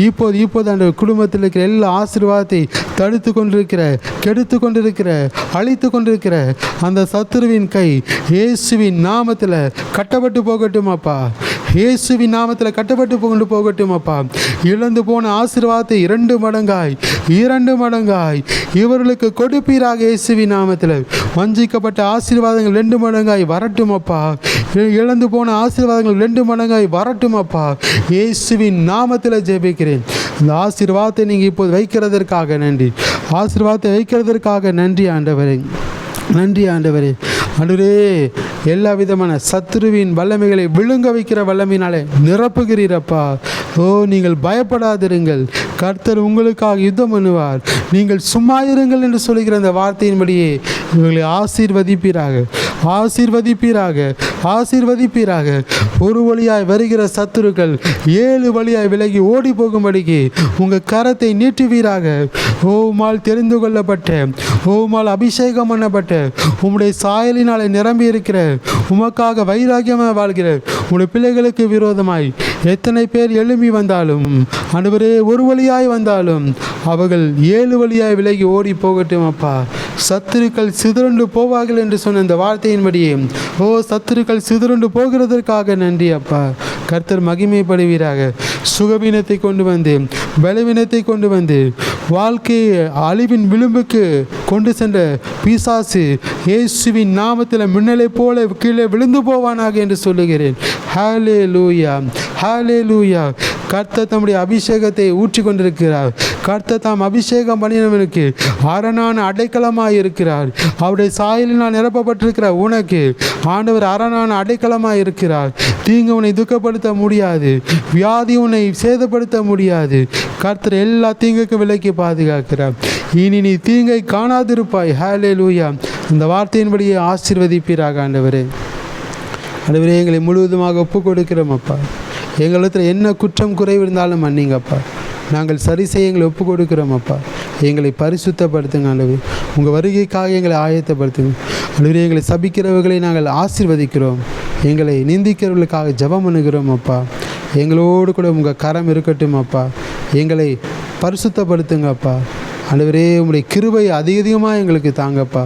இப்போது அந்த குடும்பத்தில் இருக்கிற எல்லா ஆசீர்வாதத்தை தடுத்து கொண்டிருக்கிற, கெடுத்து கொண்டிருக்கிற, அழித்து கொண்டிருக்கிற அந்த சத்துருவின் கை இயேசுவின் நாமத்தில் கட்டப்பட்டு போகட்டும் அப்பா. இயேசுவின் நாமத்தில் கட்டப்பட்டு கொண்டு போகட்டும் அப்பா. இழந்து போன ஆசீர்வாதத்தை 2 மடங்காய் இவர்களுக்கு கொடுப்பீராக. இயேசுவின் நாமத்தில் வஞ்சிக்கப்பட்ட ஆசீர்வாதங்கள் 2 மடங்காய் வரட்டும் அப்பா. இழந்து போன ஆசீர்வாதங்கள் 2 மடங்காய் வரட்டும் அப்பா. இயேசுவின் நாமத்தில் ஜெபிக்கிறேன். இந்த ஆசீர்வாதத்தை நீங்கள் இப்போது வைக்கிறதற்காக நன்றி. ஆசீர்வாதத்தை வைக்கிறதற்காக நன்றி ஆண்டவரே, நன்றி ஆண்டவரே. ஆண்டவரே, எல்லா விதமான சத்துருவின் வல்லமைகளை விழுங்க வைக்கிற வல்லமையினாலே நிரப்புகிறீரப்பா. நீங்கள் பயப்படாதிருங்கள். கர்த்தர் உங்களுக்காக யுத்தம் பண்ணுவார். நீங்கள் சும்மா இருங்கள் என்று சொல்லுகிற அந்த வார்த்தையின்படியே இவர்களை ஆசீர்வதிப்பீராக, ஆசீர்வதிப்பீராக, ஆசீர்வதிப்பீராக. ஒரு வழியாய் வருகிற சத்துருக்கள் 7 வழியாய் விலகி ஓடி போகும்படிக்கு உங்கள் கரத்தை நீட்டுவீராக. உம்மால் தெரிந்து கொள்ளப்பட்ட, உம்மால் அபிஷேகம் பண்ணப்பட்ட, உம்முடைய சாயலினாலே நிரம்பி இருக்கிற, உமக்காக வைராக்கியமாக வாழ்கிற உம்முடைய பிள்ளைகளுக்கு விரோதமாய் எத்தனை பேர் எழும்பி வந்தாலும், ஆண்டவரே, ஒரு வழியாய் வந்தாலும் அவர்கள் 7 வழியாய் விலகி ஓடி போகட்டும் அப்பா. சத்துருக்கள் சிதறுண்டு போவார்கள் என்று சொன்ன இந்த வார்த்தையின்படியே சத்துருக்கள் சிதறுண்டு போகிறதற்காக நன்றி அப்பா. கர்த்தர் மகிமைப்படுவீராக. சுகவீனத்தை கொண்டு வந்து, பலவீனத்தை கொண்டு வந்து, வாழ்க்கையை அழிவின் விளிம்புக்கு கொண்டு சென்ற பிசாசு இயேசுவின் நாமத்தில் மின்னலை போல கீழே விழுந்து போவானாக என்று சொல்லுகிறேன். ஹல்லேலூயா, ஹல்லேலூயா. கர்த்தர் தம்முடைய அபிஷேகத்தை ஊற்றி கொண்டிருக்கிறார். கர்த்தர் தாம் அபிஷேகம் பண்ணினவனுக்கு அரணான அடைக்கலமாக இருக்கிறார். அவருடைய சாயலினால் நிரப்பப்பட்டிருக்கிற உனக்கு ஆண்டவர் அரணான அடைக்கலமாக இருக்கிறார். தீங்கு உன்னை துக்கப்படுத்த முடியாது, வியாதி உன்னை சேதப்படுத்த முடியாது. கர்த்தர் எல்லா தீங்குக்கும் விலக்கி பாதுகாக்கிறார். இனி நீ தீங்கை காணாதிருப்பாய். ஹல்லேலூயா. இந்த வார்த்தையின்படியே ஆசீர்வதிப்பீராக ஆண்டவரே. ஆண்டவரே, எங்களை முழுவதுமாக ஒப்பு கொடுக்கிறோம் அப்பா. எங்களிடத்தில் என்ன குற்றம் குறைவு இருந்தாலும் மன்னிங்கப்பா. நாங்கள் சரி செய்ய எங்களை ஒப்பு கொடுக்கிறோம் அப்பா. எங்களை பரிசுத்தப்படுத்துங்க ஆண்டவரே. உங்கள் வருகைக்காக எங்களை ஆயத்தப்படுத்துங்க ஆண்டவரே. எங்களை சபிக்கிறவர்களை நாங்கள் ஆசீர்வதிக்கிறோம். எங்களை நிந்திக்கிறவர்களுக்காக ஜெபம் பண்ணுகிறோம் அப்பா. எங்களோடு கூட உங்கள் கரம் இருக்கட்டும் அப்பா. எங்களை பரிசுத்தப்படுத்துங்க அப்பா. ஆண்டவரே, உங்களுடைய கிருபை அதிகமாக எங்களுக்கு தாங்கப்பா.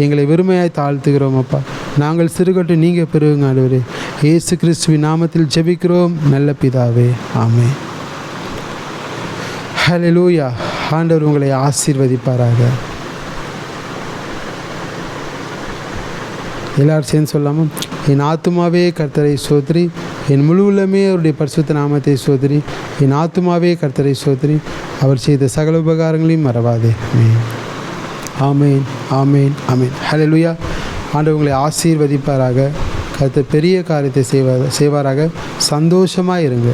எங்களை வெறுமையாய் தாழ்த்துகிறோம் அப்பா. நாங்கள் சிறுகட்டு நீங்கள் பெறுவங்க ஆண்டவரே. இயேசு கிறிஸ்துவின் நாமத்தில் ஜெபிக்கிறோம் நல்ல பிதாவே, ஆமென். ஹல்லேலூயா. ஆண்டவர் உங்களை ஆசீர்வதிப்பாராக. எல்லாரும் சேர்ந்து சொல்லாமல், என் ஆத்துமாவே கர்த்தரை சோதரி, என் முழு உள்ளமே அவருடைய பரிசுத்த நாமத்தை சோதரி, என் ஆத்துமாவே கர்த்தரை சோதரி, அவர் செய்த சகல உபகாரங்களையும் மறவாதே. ஆமேன், ஆமேன், ஆமேன். ஹல்லேலூயா. ஆண்டவர் உங்களை ஆசீர்வதிப்பாராக. கர்த்தர் பெரிய காரியத்தை செய்வாராக. சந்தோஷமாக இருங்க.